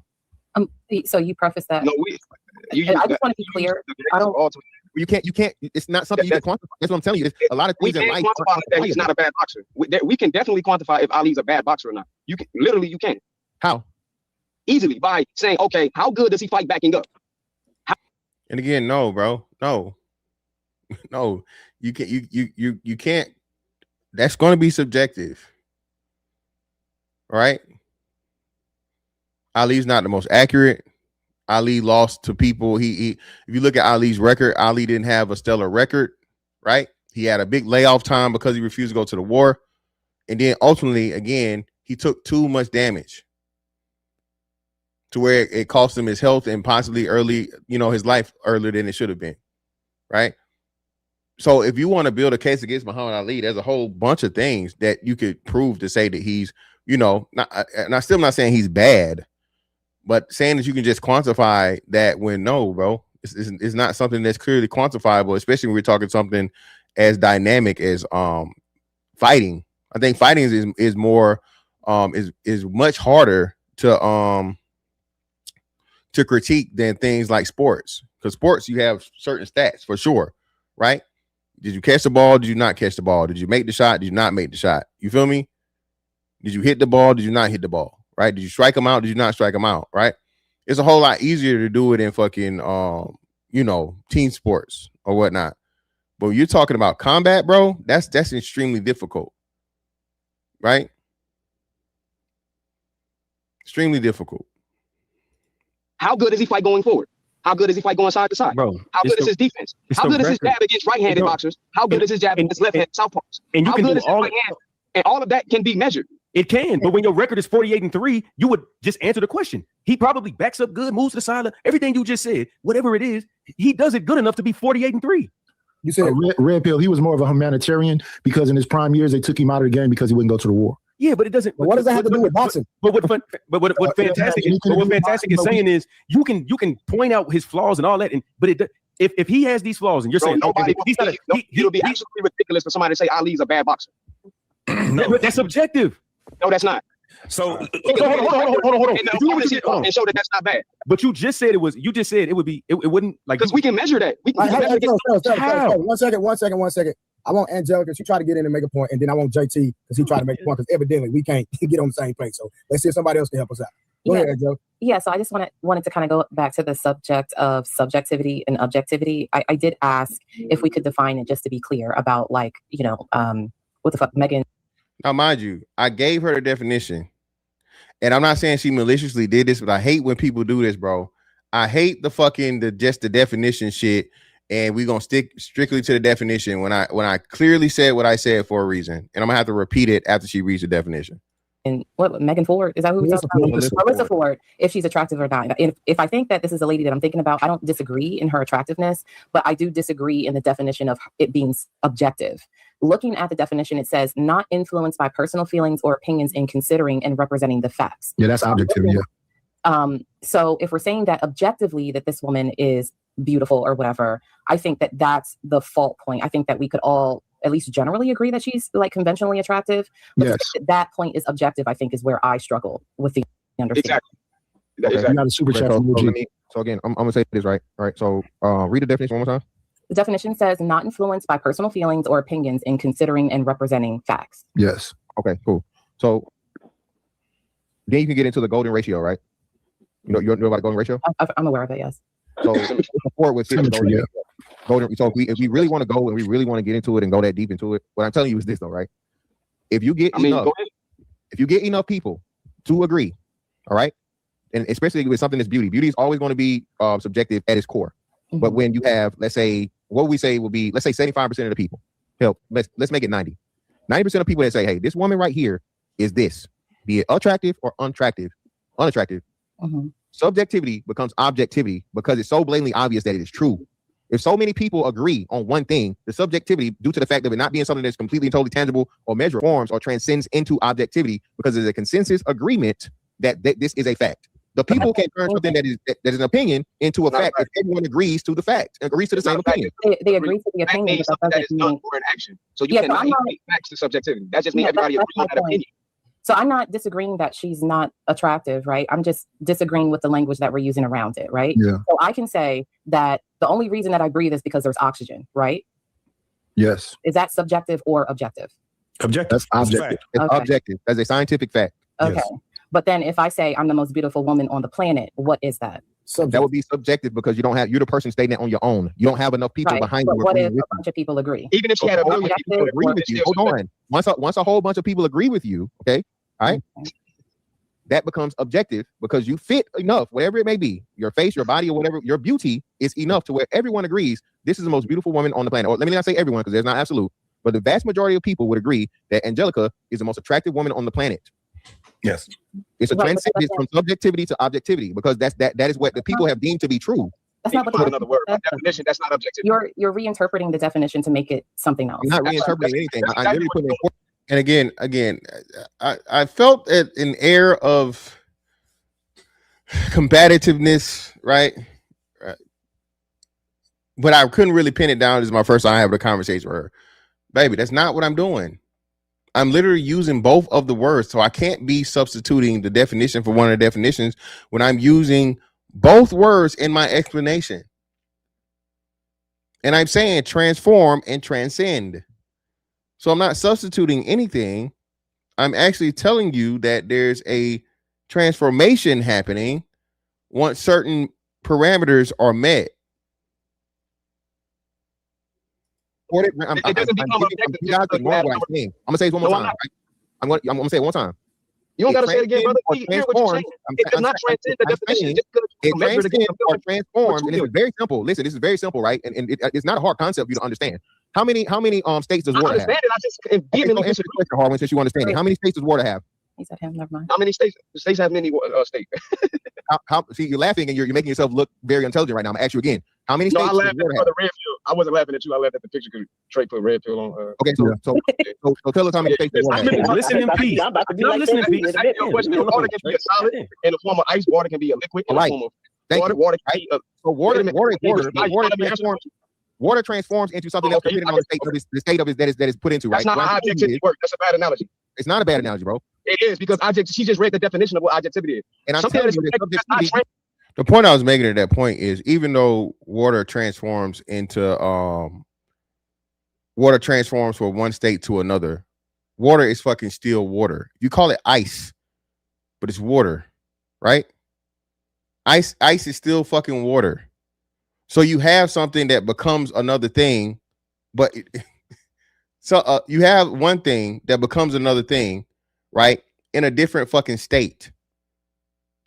So you preface that. No, I just want to be clear. I don't. You can't. It's not something you can quantify. That's what I'm telling you. It's a lot of things in life. Quantify that he's not a bad boxer. We can definitely quantify if Ali's a bad boxer or not. You can literally. You can. How? Easily by saying, okay, how good does he fight backing up? And again, no, bro, no. You can't. You can't. That's going to be subjective, right? Ali's not the most accurate. Ali lost to people. He if you look at Ali's record, Ali didn't have a stellar record, right? He had a big layoff time because he refused to go to the war. And then ultimately, again, he took too much damage to where it cost him his health and possibly his life earlier than it should have been, right? So if you want to build a case against Muhammad Ali, there's a whole bunch of things that you could prove to say that he's, not, and I'm still not saying he's bad. But saying that you can just quantify that when no, bro, it's not something that's clearly quantifiable, especially when we're talking something as dynamic as fighting. I think fighting is more is much harder to critique than things like sports. Because sports, you have certain stats for sure, right? Did you catch the ball? Did you not catch the ball? Did you make the shot? Did you not make the shot? You feel me? Did you hit the ball? Did you not hit the ball? Right? Did you strike them out? Did you not strike them out? Right? It's a whole lot easier to do it in fucking, team sports or whatnot. But when you're talking about combat, bro, that's extremely difficult. Right? Extremely difficult. How good is he fight going forward? How good is he fight going side to side? Bro, how good is his defense? How good is his jab against right-handed boxers? How good is his jab against left-handed southpaws? And you how can good do is his right hand? And all of that can be measured. It can, but when your record is 48-3, you would just answer the question. He probably backs up good, moves to the side, everything you just said, whatever it is, he does it good enough to be 48-3. You said Red Pill, he was more of a humanitarian because in his prime years, they took him out of the game because he wouldn't go to the war. Yeah, but it doesn't. But what does that have to do with boxing? But what Fantastic is saying is you can point out his flaws and all that, but if he has these flaws and you're saying it'll be absolutely ridiculous for somebody to say Ali's a bad boxer. No, that's subjective. No, that's not. So hold on. And show that that's not bad. But you just said it was. You just said it would be. It wouldn't like because we can measure that. We can measure that. One second. I want Angelica. She tried to get in and make a point, and then I want JT because he tried to make a point because evidently we can't get on the same page. So let's see if somebody else can help us out. Go ahead, Angelica. Yeah. So I just wanted to kind of go back to the subject of subjectivity and objectivity. I did ask if we could define it just to be clear about what the fuck, Megan. Now, mind you, I gave her the definition, and I'm not saying she maliciously did this, but I hate when people do this, bro. I hate the definition shit, and we're gonna stick strictly to the definition when I clearly said what I said for a reason, and I'm gonna have to repeat it after she reads the definition. And what Megan Ford, is that who we're talking about? Melissa Ford, if she's attractive or not. If I think that this is a lady that I'm thinking about, I don't disagree in her attractiveness, but I do disagree in the definition of it being objective. Looking at the definition, it says not influenced by personal feelings or opinions in considering and representing the facts. Yeah, that's objective. Yeah. So if we're saying that objectively that this woman is beautiful or whatever, I think that that's the fault point. I think that we could all at least generally agree that she's like conventionally attractive. But yes. That point is objective, I think, is where I struggle with the understanding. Exactly. Not a super chat. So again, I'm gonna say this right. So read the definition one more time. The definition says not influenced by personal feelings or opinions in considering and representing facts. Yes. Okay, cool. So then you can get into the golden ratio, right? You know about the golden ratio? I'm aware of it, yes. So before with the golden ratio. So if we really want to go and we really want to get into it and go that deep into it, what I'm telling you is this though, right? If you get enough people to agree, all right, and especially with something that's beauty is always going to be subjective at its core. Mm-hmm. But when you have, let's say, what we say will be, let's say 75% of the people, hell, let's make it 90. 90% of people that say, hey, this woman right here is this, be it attractive or unattractive. Mm-hmm. Subjectivity becomes objectivity because it's so blatantly obvious that it is true. If so many people agree on one thing, the subjectivity, due to the fact of it not being something that's completely and totally tangible or measurable, forms or transcends into objectivity because there's a consensus agreement that this is a fact. The people can turn something that is an opinion into a fact if everyone agrees to the fact, agrees to the same opinion. They agree to the opinion, but that is done for an action. So you cannot equate facts to subjectivity. That just means everybody agrees on that opinion. So I'm not disagreeing that she's not attractive, right? I'm just disagreeing with the language that we're using around it, right? Yeah. So I can say that the only reason that I breathe is because there's oxygen, right? Yes. Is that subjective or objective? Objective. That's objective. It's objective. That's a scientific fact. Okay. Yes. But then if I say I'm the most beautiful woman on the planet, what is that? That would be subjective because you're the person stating it on your own. You don't have enough people behind you. What if a bunch of people agree? Even if she had a million people agree with you, hold on. Once a whole bunch of people agree with you, okay, all right, that becomes objective because you fit enough, whatever it may be, your face, your body, or whatever, your beauty is enough to where everyone agrees this is the most beautiful woman on the planet. Or let me not say everyone because there's not absolute, but the vast majority of people would agree that Angelica is the most attractive woman on the planet. Yes. It's a transcendence from subjectivity to objectivity because that is what the people have deemed to be true. That's not what another word. By definition, that's not objective. You're reinterpreting the definition to make it something else. I'm not reinterpreting anything. I literally put it. And again, I felt an air of combativeness, right? But I couldn't really pin it down. This is my first time having a conversation with her. Baby, that's not what I'm doing. I'm literally using both of the words. So I can't be substituting the definition for one of the definitions when I'm using both words in my explanation. And I'm saying transform and transcend. So I'm not substituting anything. I'm actually telling you that there's a transformation happening once certain parameters are met. I'm gonna say it one more time. Right? I'm gonna say it one time. You don't gotta say it again, brother. It does not transcend the definition. It transcends or transforms, and it's very simple. Listen, this is very simple, right? And it's not a hard concept for you to understand. How many states does water have? I just answer the question, Harwin, since you understand it. How many states does water have? He said him. Never mind. How many states? States have many states. See, you're laughing and you're making yourself look very intelligent right now. I'm gonna ask you again. How many states? I laughed at the red pill. I wasn't laughing at you. I laughed at the picture because Trey put red pill on. Okay, so tell us how many states does water have. Listen in peace. Listen in peace. Water can be a solid in the form of ice. Water can be a liquid in the form of water. Water can be water transforms into something else depending on the state of it that is put into. That's not how objectivity works. That's a bad analogy. It's not a bad analogy, bro. It is because she just read the definition of what objectivity is. And I'm telling you that the point I was making at that point is even though water transforms from one state to another, water is fucking still water. You call it ice, but it's water, right? Ice is still fucking water. So you have something that becomes another thing, but you have one thing that becomes another thing, right? In a different fucking state.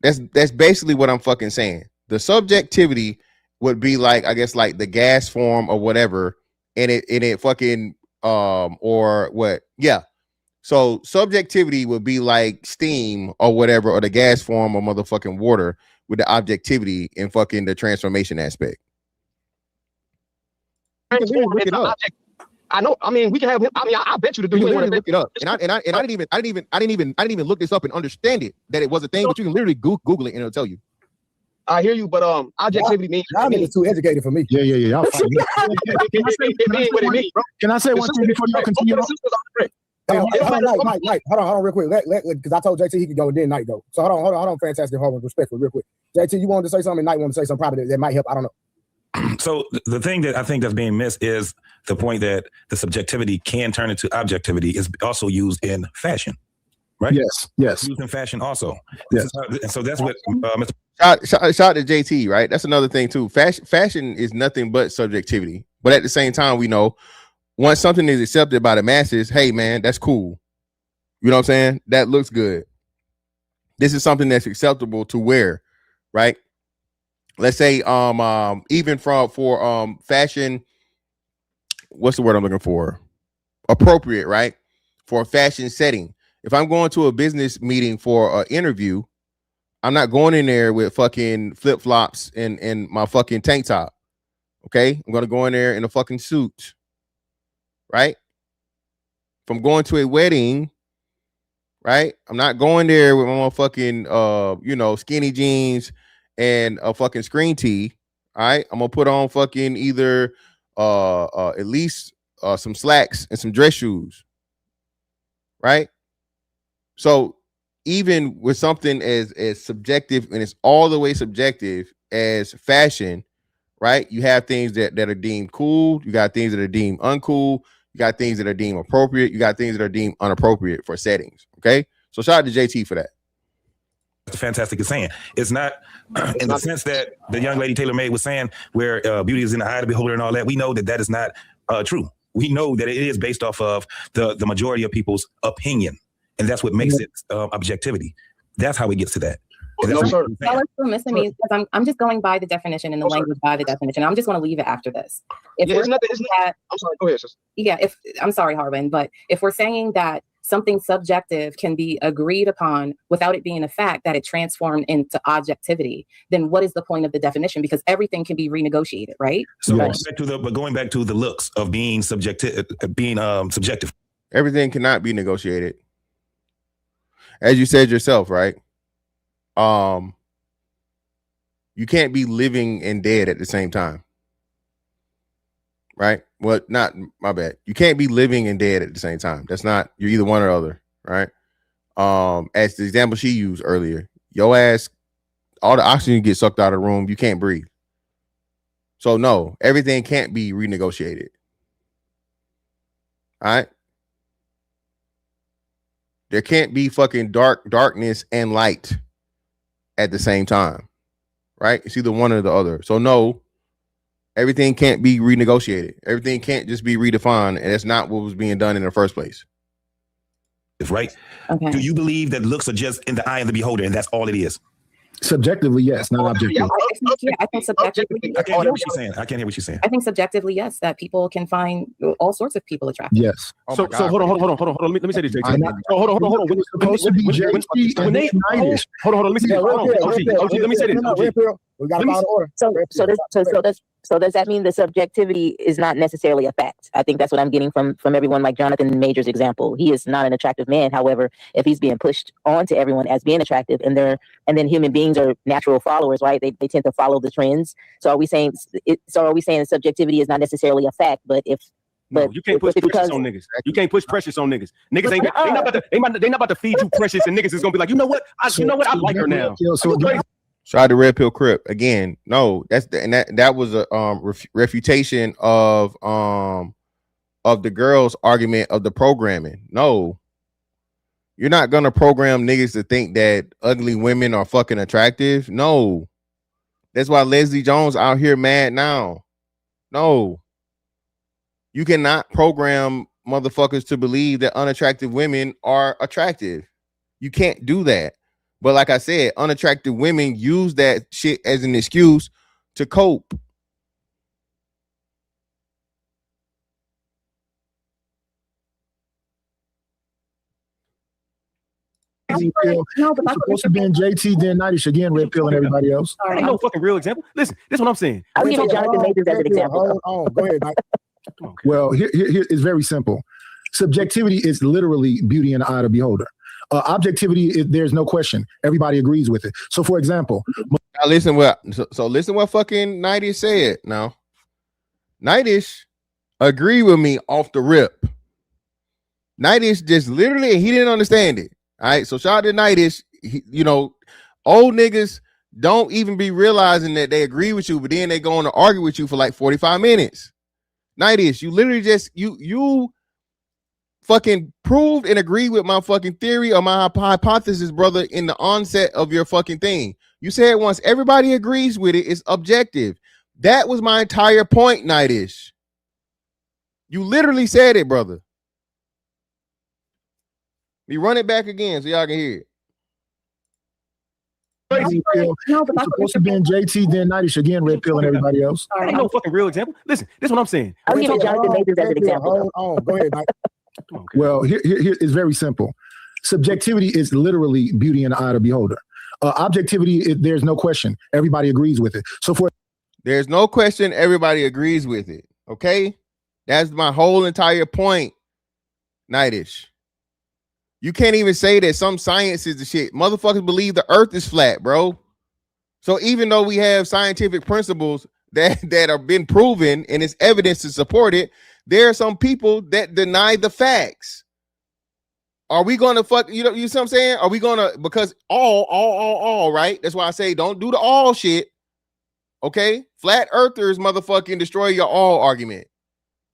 That's basically what I'm fucking saying. The subjectivity would be like, I guess, like the gas form or whatever, and it fucking or what? Yeah. So subjectivity would be like steam or whatever, or the gas form or motherfucking water with the objectivity and fucking the transformation aspect. I know. I mean, we can have him. I mean, I bet you to do. You can literally look it up, and I didn't even look this up and understand it that it was a thing. But you can literally Google it and it'll tell you. I hear you, but objectivity means. Y'all niggas too educated for me. Yeah. Can I say one thing before y'all continue? Mike, hold on, real quick. Because I told JT he could go, and then Knight go. So hold on, fantastic, hold on, respectful, real quick. JT, you wanted to say something, and Knight wanted to say something probably that might help. I don't know. So the thing that I think that's being missed is the point that the subjectivity can turn into objectivity is also used in fashion, right? Yes. Used in fashion also. Yes. And so that's what Mr. Shout to JT, right? That's another thing too. Fashion is nothing but subjectivity. But at the same time, we know once something is accepted by the masses, hey man, that's cool. You know what I'm saying? That looks good. This is something that's acceptable to wear, right? Let's say even for fashion, what's the word I'm looking for? Appropriate, right? For a fashion setting. If I'm going to a business meeting for an interview, I'm not going in there with fucking flip-flops and my fucking tank top. Okay? I'm gonna go in there in a fucking suit. Right? If I'm going to a wedding, right? I'm not going there with my fucking skinny jeans and a fucking screen tee. All right. I'm gonna put on fucking either at least some slacks and some dress shoes. Right. So even with something as subjective, and it's all the way subjective as fashion, right? You have things that are deemed cool, you got things that are deemed uncool, you got things that are deemed appropriate, you got things that are deemed inappropriate for settings. Okay. So shout out to JT for that. Fantastic is saying. It's not in the sense that the young lady Taylor May was saying, where beauty is in the eye of the beholder and all that. We know that is not true. We know that it is based off of the majority of people's opinion, and that's what makes it objectivity. That's how it gets to that. Y'all are still missing me because I'm just going by the definition and the language by the definition. I'm just going to leave it after this. If we're I'm sorry. Go ahead, sister. Yeah, I'm sorry, Harwin, but if we're saying that something subjective can be agreed upon without it being a fact that it transformed into objectivity, then what is the point of the definition? Because everything can be renegotiated, right? So going back to the looks of being subjective, subjective. Everything cannot be negotiated. As you said yourself, right? You can't be living and dead at the same time. Right? Well, not my bad. You can't be living and dead at the same time. That's not, you're either one or other, right? As the example she used earlier, your ass, all the oxygen gets sucked out of the room, you can't breathe. So no, everything can't be renegotiated. All right. There can't be fucking darkness and light at the same time. Right? It's either one or the other. So no, everything can't be renegotiated. Everything can't just be redefined, and that's not what was being done in the first place. Right? Okay. Do you believe that looks are just in the eye of the beholder, and that's all it is? Subjectively, yes, not objectively. I think subjectively. I can't hear what she's saying. I can't hear what she's saying. I think subjectively, yes, that people can find all sorts of people attractive. Yes. So hold on. Let me say this, JT. Hold on. Let me say this. We got about order. So does that mean the subjectivity is not necessarily a fact? I think that's what I'm getting from everyone, like Jonathan Major's example. He is not an attractive man. However, if he's being pushed on to everyone as being attractive, and then human beings are natural followers, right? They tend to follow the trends. So are we saying subjectivity is not necessarily a fact? But you can't push precious on niggas. You can't push precious on niggas. Niggas they not about to feed you precious, and niggas is gonna be like, you know what? I like her now. Try the Red Pill Crip again. No, that was a refutation of the girls' argument of the programming. No, you're not gonna program niggas to think that ugly women are fucking attractive. No, that's why Leslie Jones out here mad now. No, you cannot program motherfuckers to believe that unattractive women are attractive. You can't do that. But like I said, unattractive women use that shit as an excuse to cope. No, but that's supposed to be in JT, then Nightish again, Red Pill, and everybody else. Ain't no fucking real example. Listen, this is what I'm saying. I'll give you Jonathan Majors as an example. Go ahead, Mike. Well, here is very simple. Subjectivity is literally beauty in the eye of the beholder. Objectivity, there's no question. Everybody agrees with it. So, for example, now listen what fucking Nightish said. Now, Nightish agree with me off the rip. Nightish just literally, he didn't understand it. All right, so shout out to Nightish. Old niggas don't even be realizing that they agree with you, but then they go on to argue with you for like 45 minutes. Nightish, you literally just you fucking proved and agreed with my fucking theory or my hypothesis, brother, in the onset of your fucking thing. You said once everybody agrees with it, it's objective. That was my entire point, Nightish. You literally said it, brother. We run it back again so y'all can hear it. No, but it's supposed to be in JT, then Nightish again, red pill, and everybody else. That ain't no fucking real example. Listen, this is what I'm saying. I'll give you Jonathan Majors as an example. Hold on, go ahead, Mike. Well, here is very simple. Subjectivity is literally beauty in the eye of the beholder. Objectivity, there's no question. Everybody agrees with it. So there's no question. Everybody agrees with it. Okay, that's my whole entire point. Nightish. You can't even say that some science is the shit. Motherfuckers believe the earth is flat, bro. So even though we have scientific principles that have been proven and it's evidence to support it, there are some people that deny the facts. Are we gonna fuck, you see what I'm saying? Are we gonna, because all, right? That's why I say don't do the all shit. Okay? Flat earthers motherfucking destroy your all argument.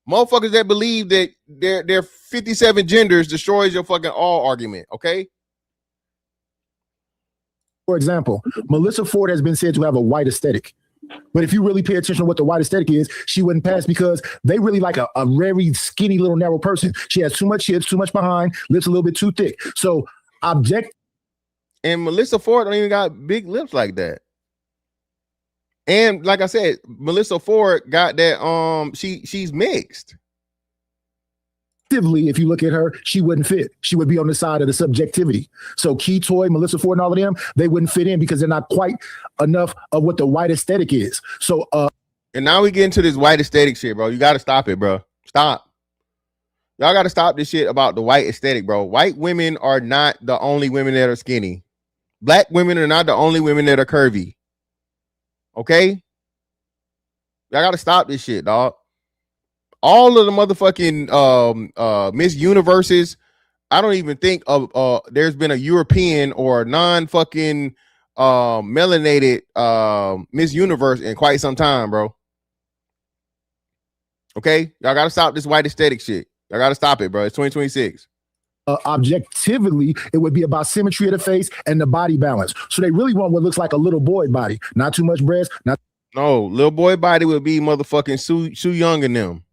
Motherfuckers that believe that their 57 genders destroys your fucking all argument, okay? For example, Melissa Ford has been said to have a white aesthetic. But if you really pay attention to what the white aesthetic is, she wouldn't pass because they really like a very skinny little narrow person. She has too much hips, too much behind, lips a little bit too thick. So and Melissa Ford don't even got big lips like that. And like I said, Melissa Ford got that she's mixed. If you look at her, she wouldn't fit. She would be on the side of the subjectivity. So Key Toy, Melissa Ford, and all of them, they wouldn't fit in because they're not quite enough of what the white aesthetic is. So and now we get into this white aesthetic shit, bro. You got to stop it, bro. Stop. Y'all got to stop this shit about the white aesthetic, bro. White women are not the only women that are skinny. Black women are not the only women that are curvy. Okay? Y'all got to stop this shit, dog. All of the motherfucking Miss Universes, I don't even think of there's been a European or non-fucking melanated Miss Universe in quite some time, bro. Okay? Y'all gotta stop this white aesthetic shit. Y'all gotta stop it, bro. It's 2026. Objectively, it would be about symmetry of the face and the body balance. So they really want what looks like a little boy body. Not too much breast. No, little boy body would be motherfucking Sue Young and them.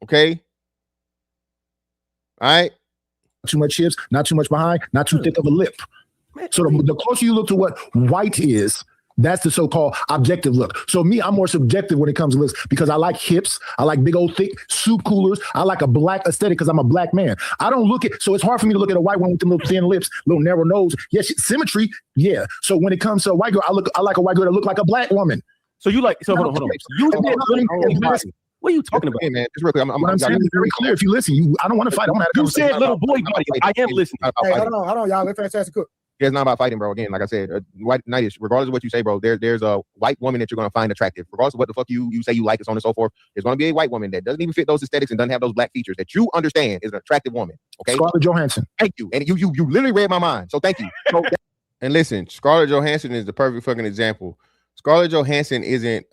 Okay. All right. Too much hips, not too much behind, not too thick of a lip. So the closer you look to what white is, that's the so-called objective look. So me, I'm more subjective when it comes to looks because I like hips. I like big old thick soup coolers. I like a black aesthetic because I'm a black man. I don't look at, so it's hard for me to look at a white one with them little thin lips, little narrow nose. Yes, symmetry. Yeah. So when it comes to a white girl, I like a white girl that look like a black woman. So you like, so hold on. What are you talking about? Hey man, just real quick. I'm saying is very clear. If you listen, I don't want to fight. You said little boy body. I am listening. Hey, hold on, y'all. Let Fantastic cook. It's not about fighting, bro. Again, like I said, white Nightish, regardless of what you say, bro, there's a white woman that you're gonna find attractive. Regardless of what the fuck you say you like, and so on and so forth. There's gonna be a white woman that doesn't even fit those aesthetics and doesn't have those black features that you understand is an attractive woman. Okay, Scarlett Johansson. Thank you. And you literally read my mind. So thank you. And listen, Scarlett Johansson is the perfect fucking example. Scarlett Johansson doesn't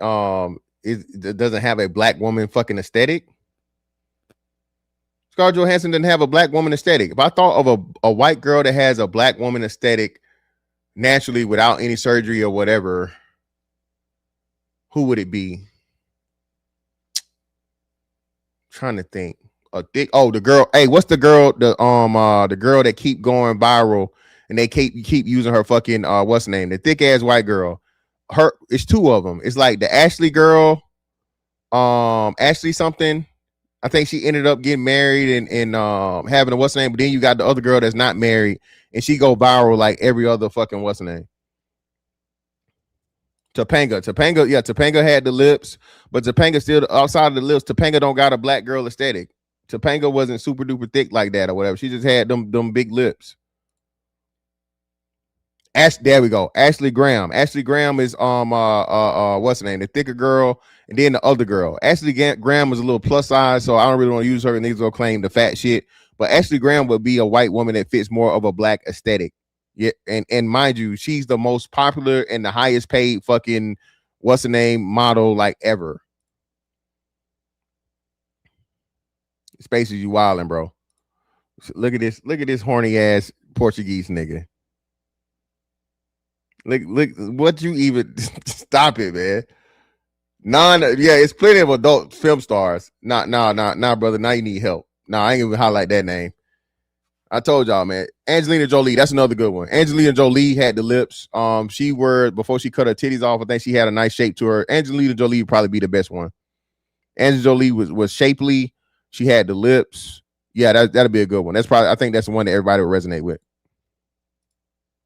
have a black woman fucking aesthetic. Scarlett Johansson doesn't have a black woman aesthetic. If I thought of a white girl that has a black woman aesthetic naturally without any surgery or whatever, who would it be? I'm trying to think. The girl. Hey, what's the girl? The girl that keep going viral and they keep using her fucking what's the name? The thick ass white girl. It's two of them. It's like the Ashley girl, Ashley something. I think she ended up getting married and having a what's the name, but then you got the other girl that's not married and she go viral like every other fucking what's the name. Topanga, yeah, Topanga had the lips, but Topanga still outside of the lips. Topanga don't got a black girl aesthetic. Topanga wasn't super duper thick like that or whatever. She just had them big lips. There we go. Ashley Graham. Ashley Graham is what's her name? The thicker girl, and then the other girl. Ashley Graham was a little plus size, so I don't really want to use her and niggas gonna claim the fat shit. But Ashley Graham would be a white woman that fits more of a black aesthetic. Yeah, and mind you, she's the most popular and the highest paid fucking what's the name model like ever. Spaces you wildin', bro. Look at this horny ass Portuguese nigga. Look what you even stop it, man. It's plenty of adult film stars. Nah, brother. Now you need help. Nah, I ain't even highlight that name. I told y'all, man. Angelina Jolie, that's another good one. Angelina Jolie had the lips. Before she cut her titties off, I think she had a nice shape to her. Angelina Jolie would probably be the best one. Angelina Jolie was shapely. She had the lips. Yeah, that'd be a good one. I think that's the one that everybody would resonate with.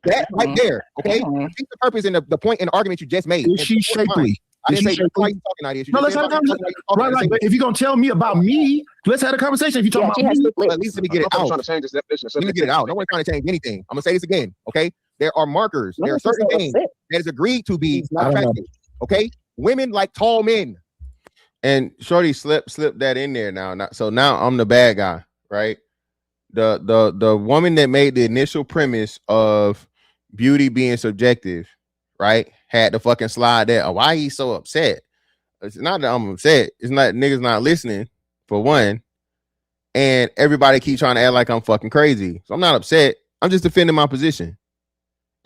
That right there, okay? That's the purpose and the point in the argument you just made. Is she shapely? I didn't say why you talking out here. No, let's have a conversation. Right. But if you're gonna tell me about me, let's have a conversation. If you talking about me, at least let me get it out. Let me get it out. No one's trying to change anything. I'm gonna say this again, okay? There are markers. There are certain things that is agreed to be attractive. Okay, women like tall men. And Shorty slipped that in there now. So now I'm the bad guy, right? The woman that made the initial premise of beauty being subjective, right? Had to fucking slide that. Oh, why he so upset? It's not that I'm upset. It's not niggas not listening, for one. And everybody keep trying to act like I'm fucking crazy. So I'm not upset. I'm just defending my position.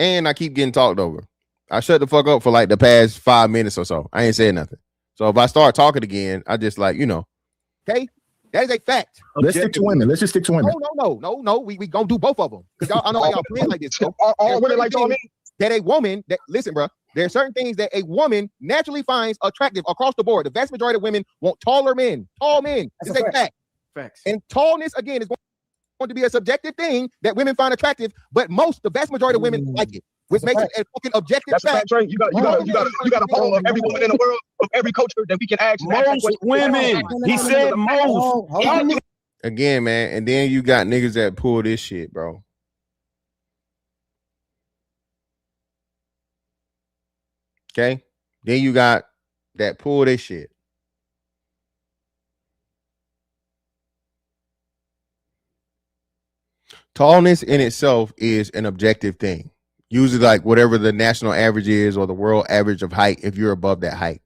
And I keep getting talked over. I shut the fuck up for like the past 5 minutes or so. I ain't saying nothing. So if I start talking again, I just like, okay? That is a fact. Let's stick to women. Let's just stick to women. No. We gonna do both of them. Because y'all, I know y'all playing like this. All women like tall men? That a woman, listen, bro, there are certain things that a woman naturally finds attractive across the board. The vast majority of women want taller men. Tall men. It's a fact. Facts. And tallness, again, is going to be a subjective thing that women find attractive, but the vast majority of women like it. Which makes it a fucking objective fact. Right. You got a poll of every woman in the world, of every culture that we can ask. Most women. He said most. Again, man, and then you got niggas that pull this shit, bro. Okay? Then you got that pull this shit. Tallness in itself is an objective thing. Usually like whatever the national average is or the world average of height if you're above that height.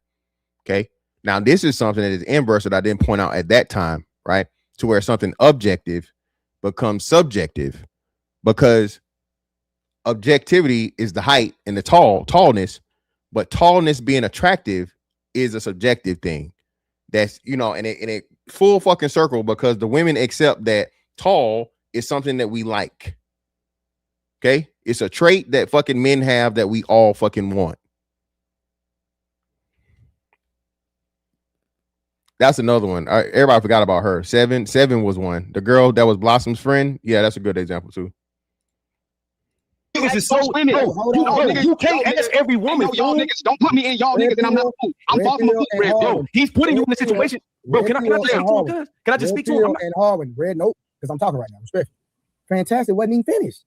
Okay. Now this is something that is inverse that I didn't point out at that time, right? To where something objective becomes subjective because objectivity is the height and the tallness, but tallness being attractive is a subjective thing. That's, and it full fucking circle because the women accept that tall is something that we like. Okay, it's a trait that fucking men have that we all fucking want. That's another one. Everybody forgot about her. Seven was one. The girl that was Blossom's friend. Yeah, that's a good example too. Niggas is so you can't ask every woman. Y'all niggas don't put me in y'all niggas, and I'm not. I'm far from a fool, Red. Yo, he's putting you in the situation, bro. Can I just speak to him? And Harwin, Red, nope, because I'm talking right now. Respect. Fantastic. Wasn't even finished.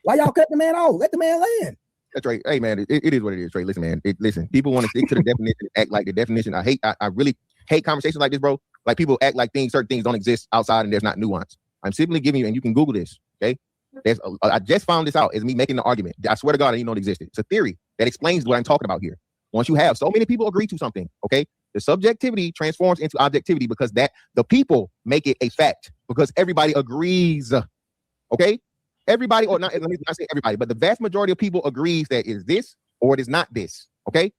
Why y'all cut the man off? Let the man land. That's right. Hey, man, it is what it is, Trey. Listen, man. Listen, people want to stick to the definition and act like the definition. I really hate conversations like this, bro. Like people act like certain things don't exist outside and there's not nuance. I'm simply giving you, and you can Google this, okay? I just found this out as me making the argument. I swear to God, I didn't know it existed. It's a theory that explains what I'm talking about here. Once you have so many people agree to something, okay, the subjectivity transforms into objectivity because the people make it a fact because everybody agrees, okay? Everybody, or not, let me not say everybody, but the vast majority of people agrees that it is this or it is not this. Okay.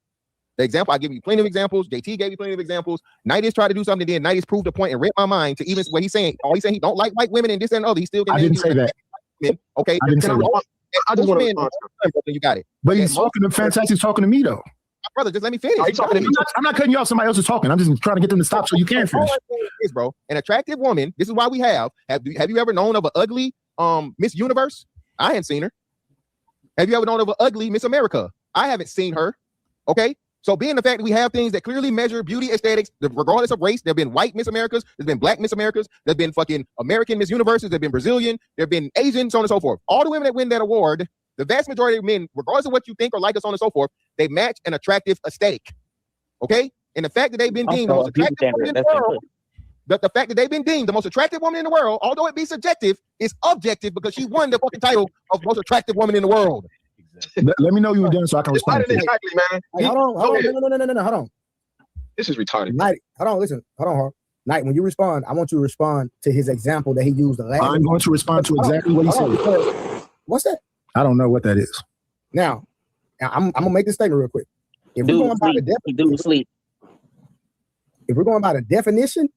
The example, I give you plenty of examples. JT gave you plenty of examples. Nightis tried to do something, then Nightis proved a point and read my mind to even what he's saying. All he's saying he don't like white women and this and other. He still I didn't say that. Okay. I didn't say that. I just want to. You got it. But he's talking to Fantastic. He's talking to me though. Brother, just let me finish. I'm not cutting you off. Somebody else is talking. I'm just trying to get them to stop so you can finish. This, bro, an attractive woman. This is why we have you ever known of an ugly Miss Universe? I haven't seen her. Have you ever known of an ugly Miss America? I haven't seen her. Okay. So being the fact that we have things that clearly measure beauty aesthetics, regardless of race, there have been white Miss Americas, there's been black Miss Americas, there's been fucking American Miss Universes, there's been Brazilian, there've been Asian, so on and so forth. All the women that win that award, the vast majority of men, regardless of what you think or like us, so on and so forth, they match an attractive aesthetic. Okay? And the fact that they've been deemed the most attractive women in the world, the fact that they've been deemed the most attractive woman in the world, although it be subjective, is objective because she won the fucking title of most attractive woman in the world. Let me know you're done so I can respond. Exactly, man. Hey, hold on. No, hold on. This is retarded. Knight, hold on, listen. Hold on, Harp. Knight, when you respond, I want you to respond to his example that he used the last. I'm going to respond to exactly what he said. What's that? I don't know what that is. Now I'm gonna make this statement real quick. If we're going by the definition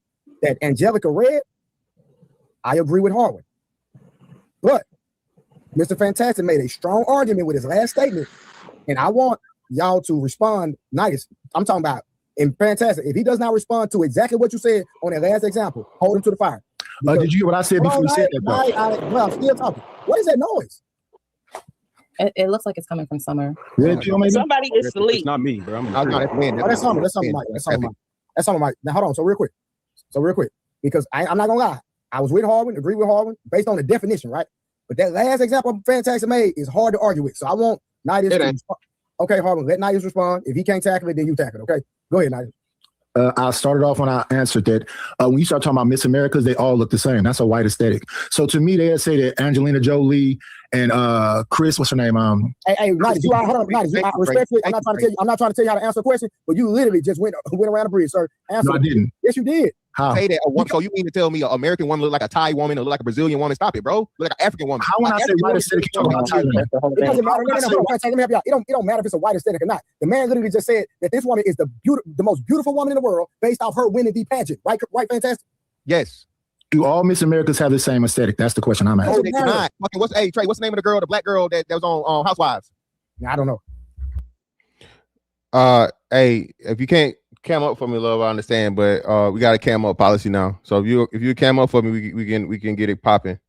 that Angelica read, I agree with Harwin. But Mr. Fantastic made a strong argument with his last statement, and I want y'all to respond nice. I'm talking about in Fantastic. If he does not respond to exactly what you said on that last example, hold him to the fire. Did you hear what I said before you said that? Well, I'm still talking. What is that noise? It looks like it's coming from somewhere. Somebody is asleep. It's not me, bro. That's something, Mike. That's something, Mike. Now hold on. So real quick, because I'm not gonna lie. I was with Harwin, agree with Harwin, based on the definition, right? But that last example Fantastic made is hard to argue with. So I want Nidius to respond. Okay, Harwin, let Nidius respond. If he can't tackle it, then you tackle it. Okay, go ahead, Nidius. I started off when I answered that when you start talking about Miss Americas, they all look the same. That's a white aesthetic. So to me, they'd say that Angelina Jolie and Chris, what's her name? Hey, Nidius, hold on, Nidius. I respect you. I'm not trying to tell you how to answer a question, but you literally just went around the bridge, sir. No, I didn't. Yes, you did. How? Say that. So you mean to tell me an American woman look like a Thai woman or look like a Brazilian woman? Stop it, bro. Look like an African woman. How when I say white aesthetic, you talking about Thailand? It doesn't matter. Let me help you out. It don't matter if it's a white aesthetic or not. The man literally just said that this woman is the most beautiful woman in the world based off her winning the pageant. Right, Fantastic? Yes. Do all Miss Americas have the same aesthetic? That's the question I'm asking. No, they do not. Hey, Trey, what's the name of the girl, the black girl that was on Housewives? I don't know. Hey, if you can't cam up for me, love, I understand, but we got a cam up policy now. So if you cam up for me, we can get it popping.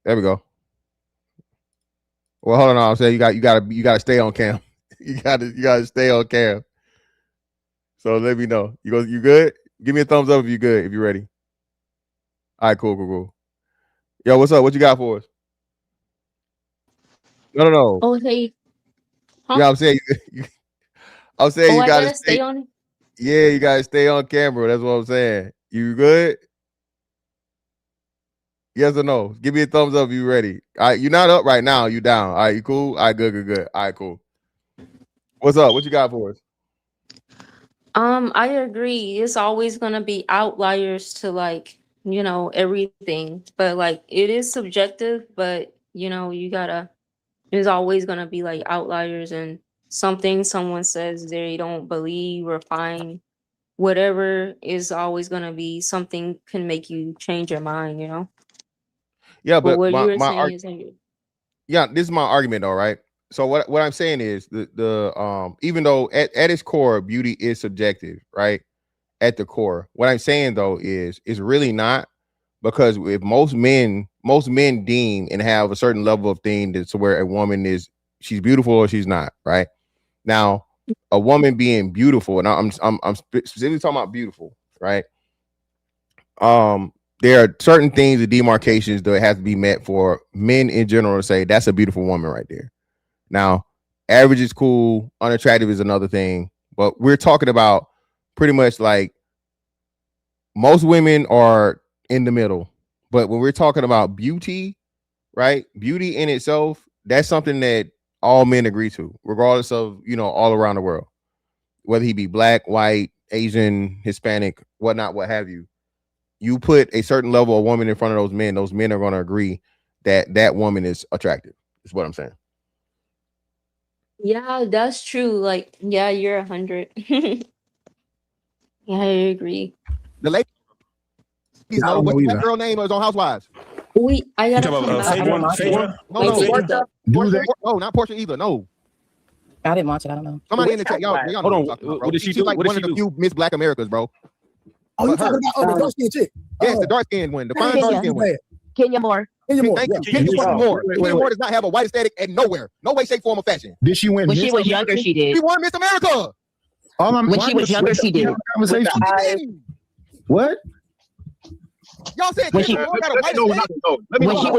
There we go. Well, hold on. I'm saying you gotta stay on cam. you gotta stay on cam. So let me know. You good? Give me a thumbs up if you're good. If you're ready. All right, cool. Yo, what's up? What you got for us? No. Oh, hey. Huh? Yeah, I'm saying you gotta stay on. Yeah, you gotta stay on camera. That's what I'm saying. You good? Yes or no? Give me a thumbs up if you ready. All right, you're not up right now. You down. All right, you cool? All right, good. All right, cool. What's up? What you got for us? I agree. It's always gonna be outliers to everything, but it is subjective. But there's always gonna be outliers and something someone says they don't believe or find. Whatever is always gonna be something can make you change your mind. Yeah, but what you were saying is this is my argument, all right. So what I'm saying is the even though at its core beauty is subjective, right? At the core, what I'm saying though is it's really not, because if most men deem and have a certain level of thing that's where a woman she's beautiful or she's not, right? Now, a woman being beautiful, and I'm specifically talking about beautiful, right? There are certain things, the demarcations that have to be met for men in general to say that's a beautiful woman right there. Now, average is cool, unattractive is another thing, but we're talking about pretty much most women are in the middle. But when we're talking about beauty, right? Beauty in itself, that's something that all men agree to, regardless of, all around the world, whether he be black, white, Asian, Hispanic, whatnot, what have you. You put a certain level of woman in front of those men are going to agree that that woman is attractive, is what I'm saying. Yeah, that's true. You're 100. Yeah, I agree. The lady, what's that girl name was on Housewives? I gotta Phaedra? No, not Portia either. No. I didn't watch it. I don't know. Somebody in the chat, y'all know what what did she do? She's one of the few Miss Black Americas, bro. Oh, you talking about the dark skin chick? Yes, the dark skin one, the fine dark skin one. Kenya Moore. Thank you. Kenya Moore. Kenya Moore does not have a white aesthetic and nowhere. No way, shape, form, or fashion. Did she win? When she was younger, she did. She won Miss America. When she was younger, she did. What? Y'all said when she was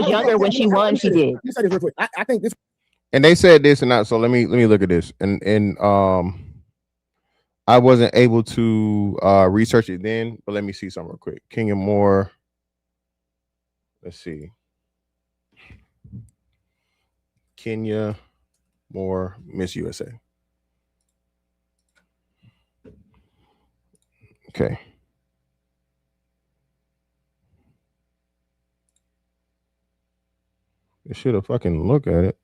younger, when she won, she did. Let me say this real quick. I think this. And they said this and that. So let me look at this. And I wasn't able to research it then, but let me see something real quick. Kenya Moore. Let's see. Kenya Moore, Miss USA. Okay. You should have fucking look at it.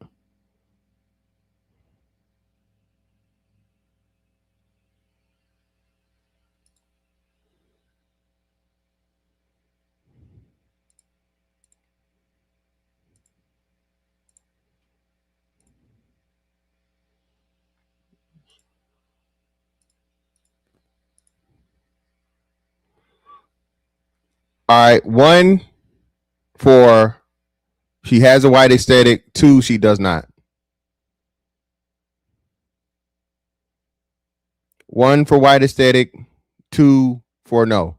All right. 1 for she has a white aesthetic. 2, she does not. 1 for white aesthetic. 2 for no.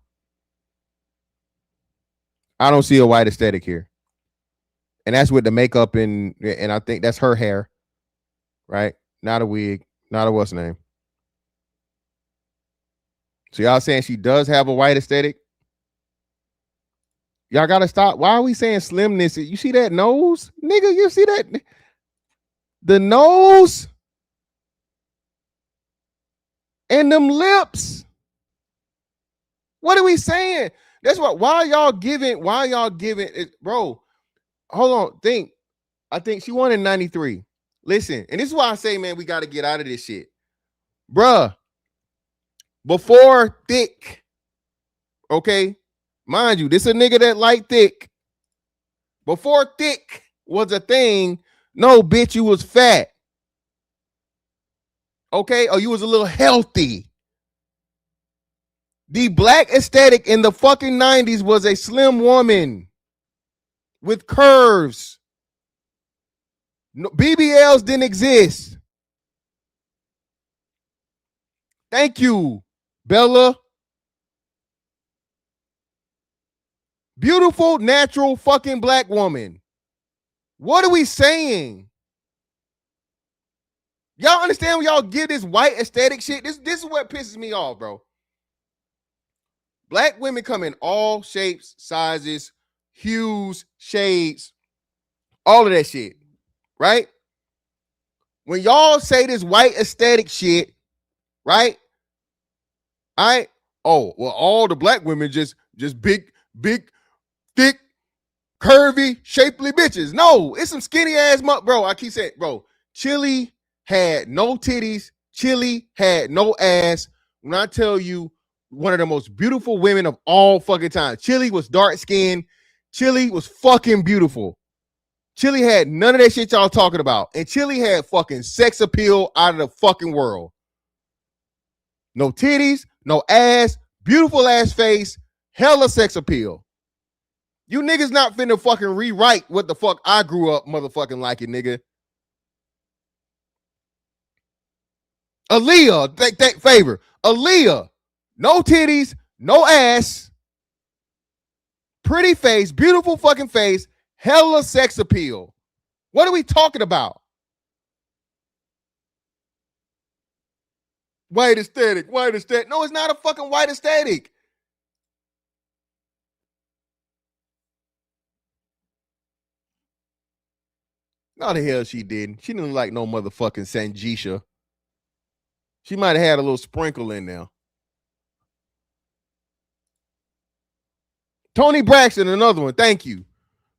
I don't see a white aesthetic here. And that's with the makeup and I think that's her hair. Right? Not a wig. Not a what's name. So y'all saying she does have a white aesthetic? Y'all gotta stop. Why are we saying slimness? You see that nose? Nigga, you see that? The nose and them lips. What are we saying? That's what. Why y'all giving it, bro? Hold on. Think. I think she won in 93. Listen, and this is why I say, man, we got to get out of this shit. Bruh. Before thick. Okay. Mind you, this a nigga that like thick. Before thick was a thing, no, bitch, you was fat. Okay? Or you was a little healthy. The black aesthetic in the fucking 90s was a slim woman with curves. No, BBLs didn't exist. Thank you, Bella. Beautiful, natural fucking black woman. What are we saying? Y'all understand when y'all give this white aesthetic shit? This is what pisses me off, bro. Black women come in all shapes, sizes, hues, shades, all of that shit, right? When y'all say this white aesthetic shit, right? All right. Oh, well, all the black women just big, thick, curvy, shapely bitches. No, it's some skinny ass bro. I keep saying, bro, Chili had no titties. Chili had no ass. When I tell you, one of the most beautiful women of all fucking time. Chili was dark skinned. Chili was fucking beautiful. Chili had none of that shit y'all talking about. And Chili had fucking sex appeal out of the fucking world. No titties, no ass, beautiful ass face, hella sex appeal. You niggas not finna fucking rewrite what the fuck I grew up motherfucking liking, nigga. Aaliyah, that favor. Aaliyah, no titties, no ass, pretty face, beautiful fucking face, hella sex appeal. What are we talking about? White aesthetic. No, it's not a fucking white aesthetic. No, the hell she didn't. She didn't look like no motherfucking Sanjisha. She might have had a little sprinkle in there. Tony Braxton, another one. Thank you.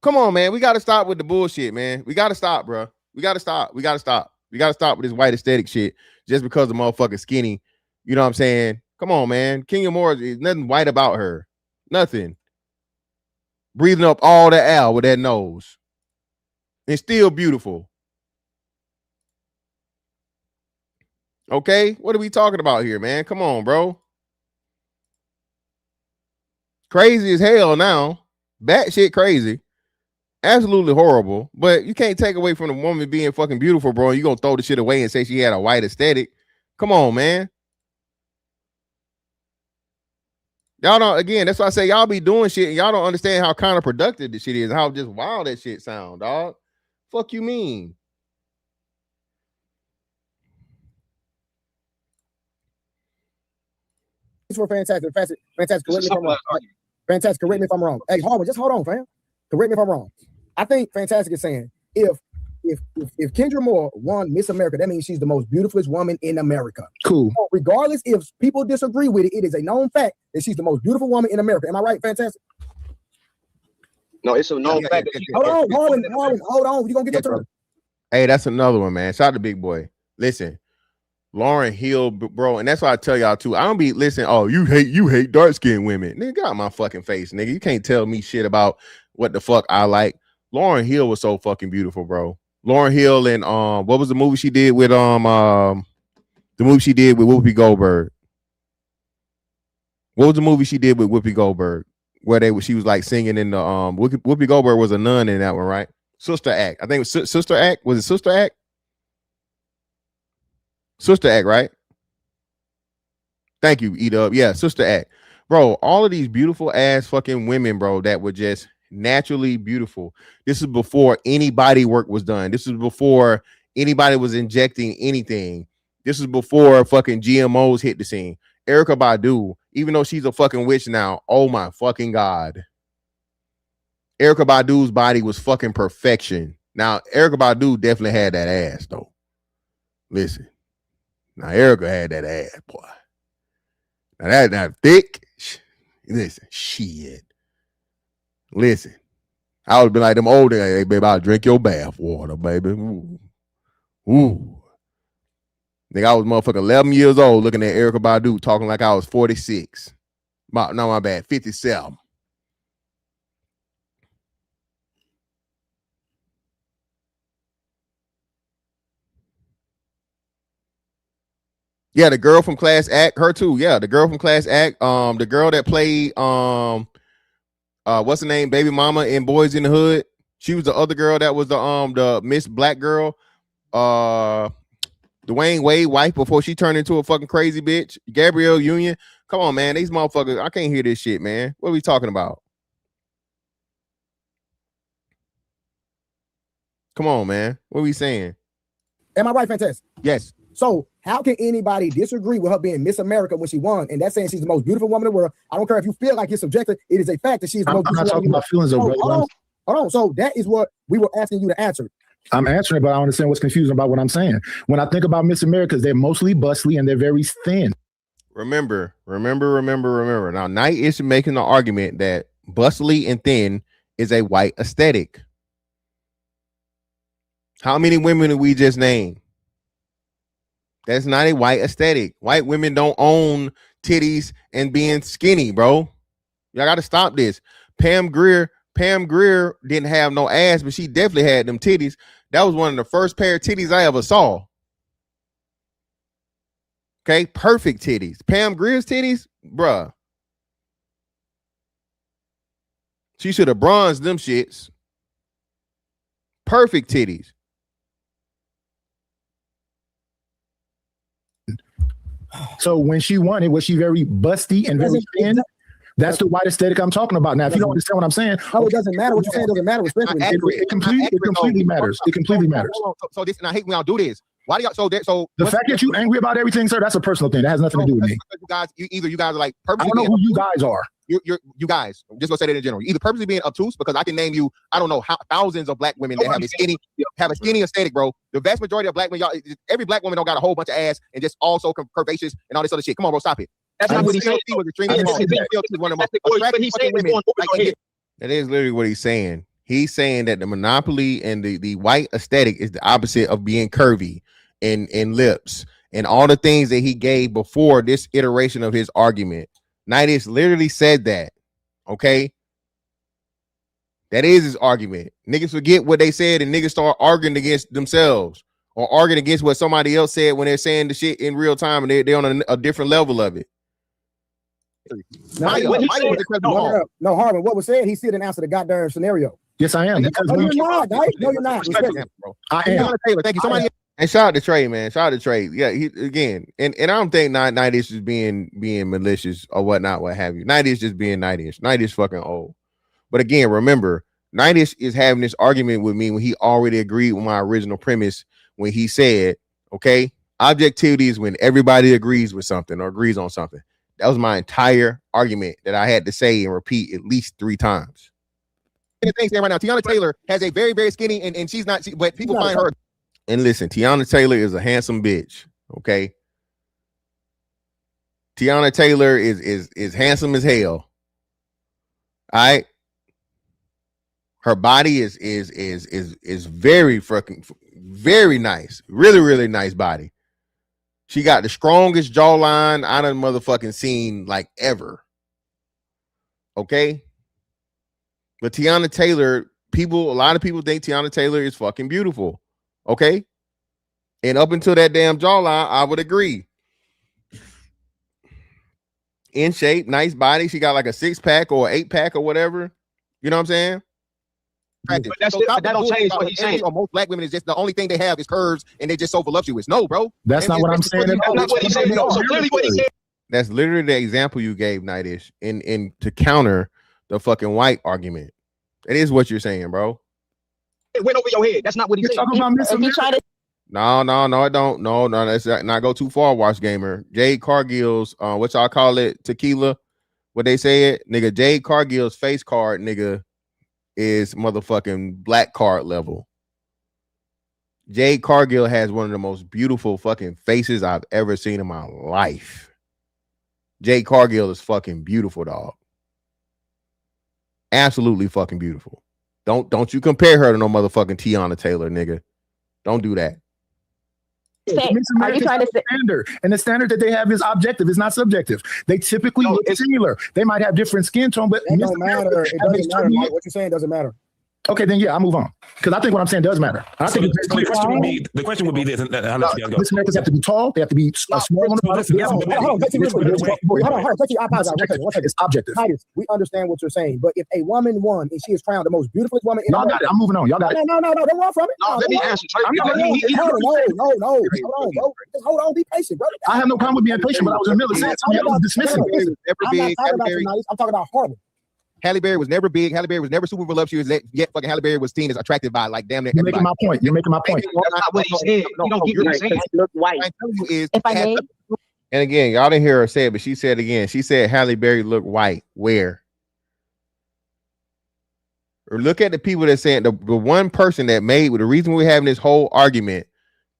Come on, man. We got to stop with the bullshit, man. We got to stop, bro. We got to stop. We got to stop with this white aesthetic shit just because the motherfucker's skinny. You know what I'm saying? Come on, man. Kenya Moore is nothing white about her. Nothing. Breathing up all that air with that nose. And still beautiful. Okay? What are we talking about here, man? Come on, bro. Crazy as hell now. Batshit crazy. Absolutely horrible. But you can't take away from the woman being fucking beautiful, bro. You gonna throw the shit away and say she had a white aesthetic. Come on, man. Y'all don't, again, that's why I say y'all be doing shit and y'all don't understand how counterproductive this shit is, how just wild that shit sound, dog. Fuck you mean? for Fantastic. Fantastic, correct me if I'm wrong. Fantastic, correct me if I'm wrong. Hey, Harvard, just hold on, fam. Correct me if I'm wrong. I think Fantastic is saying if Kendra Moore won Miss America, that means she's the most beautifulest woman in America. Cool. So regardless if people disagree with it, it is a known fact that she's the most beautiful woman in America. Am I right, Fantastic? No, it's a known fact. Hold on, Harlan, hold on. You gonna get your turn. Hey, that's another one, man. Shout out to Big Boy. Listen, Lauryn Hill, bro, and that's why I tell y'all too. I don't be listen. Oh, you hate dark skinned women, nigga. Get out my fucking face, nigga. You can't tell me shit about what the fuck I like. Lauryn Hill was so fucking beautiful, bro. Lauryn Hill and what was the movie she did with Whoopi Goldberg? What was the movie she did with Whoopi Goldberg? Where she was like singing in the Whoopi Goldberg was a nun in that one, right? Sister Act. I think it was Sister Act. Was it Sister Act? Sister Act, right? Thank you, E-Dub. Yeah, Sister Act. Bro, all of these beautiful ass fucking women, bro, that were just naturally beautiful. This is before any body work was done. This is before anybody was injecting anything. This is before fucking GMOs hit the scene. Erykah Badu, even though she's a fucking witch now, oh my fucking God. Erykah Badu's body was fucking perfection. Now, Erykah Badu definitely had that ass, though. Listen. Now, Erykah had that ass, boy. Now, that thick. Listen, shit. Listen. I would be like them old niggas. Hey, baby, I'll drink your bath water, baby. Ooh. Nigga, I was motherfucking 11 years old looking at Erykah Badu talking like I was 46. My bad, 57. Yeah, the girl from Class Act, her too. Yeah, the girl from Class Act. The girl that played what's her name? Baby Mama in Boys in the Hood. She was the other girl that was the Miss Black girl. Dwayne Wade wife before she turned into a fucking crazy bitch. Gabrielle Union. Come on, man. These motherfuckers, I can't hear this shit, man. What are we talking about? Come on, man. What are we saying? Am I right, Fantastic? Yes. So how can anybody disagree with her being Miss America when she won? And that's saying she's the most beautiful woman in the world. I don't care if you feel like it's subjective. It is a fact that she's the most beautiful woman in the world. I'm not talking about feelings, Hold on. So that is what we were asking you to answer. I'm answering it, but I don't understand what's confusing about what I'm saying. When I think about Miss Americas, they're mostly bustly and they're very thin. Remember. Now, Knight is making the argument that bustly and thin is a white aesthetic. How many women did we just name? That's not a white aesthetic. White women don't own titties and being skinny, bro. Y'all got to stop this. Pam Grier didn't have no ass, but she definitely had them titties. That was one of the first pair of titties I ever saw. Okay, perfect titties. Pam Grier's titties, bruh. She should have bronzed them shits. Perfect titties. So when she won it, was she very busty and very thin? That's the white aesthetic I'm talking about. Now, if you don't understand what I'm saying, no, it doesn't matter. What you're saying doesn't matter. It completely matters. It completely matters. So this, and I hate when y'all do this. Why do y'all? So the fact that you angry about everything, sir, that's a personal thing. That has nothing to do with me. You guys are like purposely. I don't know who you guys are. You guys. I'm just gonna say that in general. You're either purposely being obtuse, because I can name you, I don't know, thousands of black women that have a skinny aesthetic, bro. The vast majority of black women, y'all, every black woman don't got a whole bunch of ass and just also curvaceous and all this other shit. Come on, bro, stop it. That's not what he said. He was extremely small. That is literally what he's saying. He's saying that the monopoly and the white aesthetic is the opposite of being curvy and lips and all the things that he gave before this iteration of his argument. Knightis literally said that. Okay. That is his argument. Niggas forget what they said and niggas start arguing against themselves or arguing against what somebody else said when they're saying the shit in real time and they're on a different level of it. No, Harvin, what was said, he still didn't answer the goddamn scenario. Yes, I am. No, you're not. No, you're not. I am. Thank you. Somebody. And shout out to Trey, man. Shout out to Trey. Yeah, he again. And I don't think Knightis is being malicious or whatnot, what have you. Knightis just being Knightis. Knightis fucking old. But again, remember, Knightis is having this argument with me when he already agreed with my original premise when he said, okay, objectivity is when everybody agrees with something or agrees on something. That was my entire argument that I had to say and repeat at least 3 times. The thing saying right now, Tiana Taylor has a very, very skinny, and she's not, but people find her. And listen, Tiana Taylor is a handsome bitch. Okay. Tiana Taylor is handsome as hell. All right. Her body is very fucking very nice. Really, really nice body. She got the strongest jawline I done motherfucking seen like ever. Okay. But Tiana Taylor, a lot of people think Tiana Taylor is fucking beautiful. Okay. And up until that damn jawline, I would agree. In shape, nice body. She got like a 6-pack or 8-pack or whatever. You know what I'm saying? But that don't change what he's saying. Most black women is just the only thing they have is curves and they just so voluptuous. No, bro. That's not what I'm saying. That's not what he's saying. No. So clearly what he's saying. That's literally the example you gave, Nightish, in to counter the fucking white argument. It is what you're saying, bro. It went over your head. That's not what he's saying. No, it don't. No, let's not go too far, Watch Gamer. Jade Cargill's, what y'all call it, tequila, what they say it, nigga, Jade Cargill's face card, nigga, is motherfucking black card level. Jade Cargill has one of the most beautiful fucking faces I've ever seen in my life. Jade Cargill is fucking beautiful, dog. Absolutely fucking beautiful. Don't you compare her to no motherfucking Tiana Taylor, nigga. Don't do that. Are you trying to say standard? And the standard that they have is objective. It's not subjective. They typically look similar. They might have different skin tone, but it don't matter. It doesn't matter. Mike. What you're saying doesn't matter. Okay, then yeah, I'll move on because I think what I'm saying does matter. I think the question would be this: Miss Americans have to be tall. They have to be small. Hold on. It's objective. We understand what you're saying, but if a woman won and she is crowned the most beautiful woman in y'all got it. I'm moving on. Y'all got it. No. Don't run from it. No, let me answer. No. Just hold on. Be patient, brother. I have no problem with being patient, but I was in the middle of saying something. I was dismissing. I'm talking about Harvard. Halle Berry was never big. Halle Berry was never super voluptuous. Yet fucking Halle Berry was seen as attractive by like damn near everybody. You're making my point. That's not what he said. You don't get what he's saying. Look white. And again, y'all didn't hear her say it, but she said again. She said Halle Berry looked white. Where? Or look at the people that saying the one person that made the reason we're having this whole argument.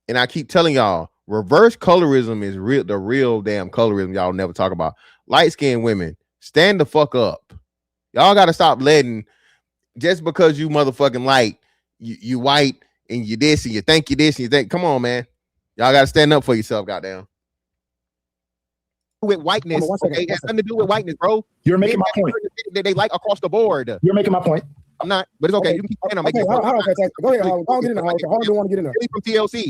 And I keep telling y'all, reverse colorism is real. The real damn colorism y'all never talk about. Light skinned women, stand the fuck up. Y'all got to stop letting, just because you motherfucking light, you white and you this and you think you this and you think, come on, man. Y'all got to stand up for yourself, goddamn. With whiteness, okay, it has nothing to do with whiteness, bro. You're making my point. They like across the board. You're making my point. I'm not, but it's okay. You can keep saying I'm making hold on, go ahead, Hold get in there. Hold want to get in there.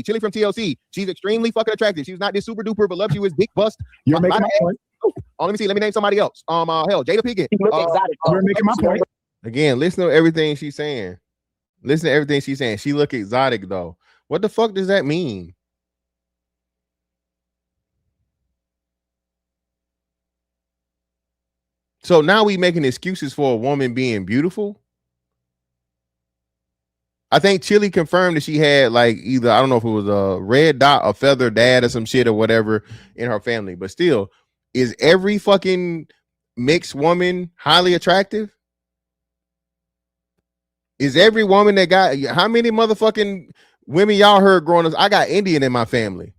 Chili from TLC. She's extremely fucking attractive. She's not this super duper voluptuous big bust. You're making my point. Oh, let me see. Let me name somebody else. Hell, Jada Pinkett. You're making my point. Again, listen to everything she's saying. She look exotic though. What the fuck does that mean? So now we making excuses for a woman being beautiful. I think Chili confirmed that she had like either, I don't know if it was a red dot, a feather dad or some shit or whatever in her family, but still, is every fucking mixed woman highly attractive? Is every woman that got, how many motherfucking women y'all heard growing up? I got Indian in my family.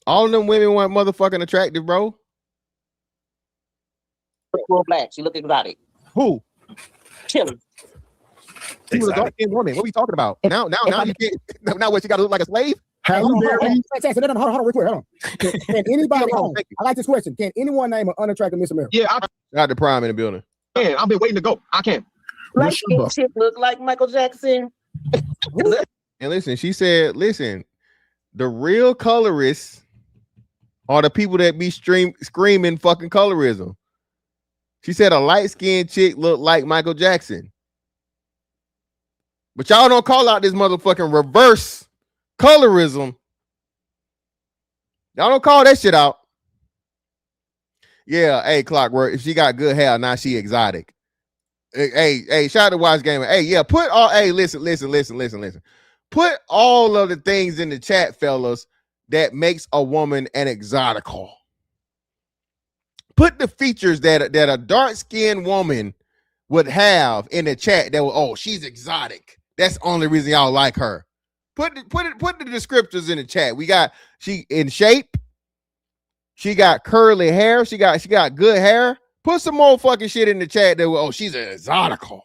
All of them women weren't motherfucking attractive, bro. Black. She looked exotic. Who? Chili. She was a dark-skinned woman. What are we talking about? Now you can't. Now what? She got to look like a slave? Hold on, real quick. Hold on. Can anybody? I like this question. Can anyone name an unattractive Miss America? Yeah, I got the prime in the building. Yeah, I've been waiting to go. I can't. Like shit look like Michael Jackson. And listen, she said, listen, the real colorists are the people that be screaming fucking colorism. She said a light-skinned chick looked like Michael Jackson. But y'all don't call out this motherfucking reverse colorism. Y'all don't call that shit out. Yeah, hey, Clockwork, if she got good hair, now she exotic. Hey, shout out to Watch Gamer. Hey, yeah, put all. Hey, listen. Put all of the things in the chat, fellas, that makes a woman an exotical. Put the features that a dark-skinned woman would have in the chat that will, she's exotic. That's the only reason y'all like her. Put the descriptors in the chat. We got she in shape. She got curly hair. She got good hair. Put some more fucking shit in the chat that will, she's an exotical.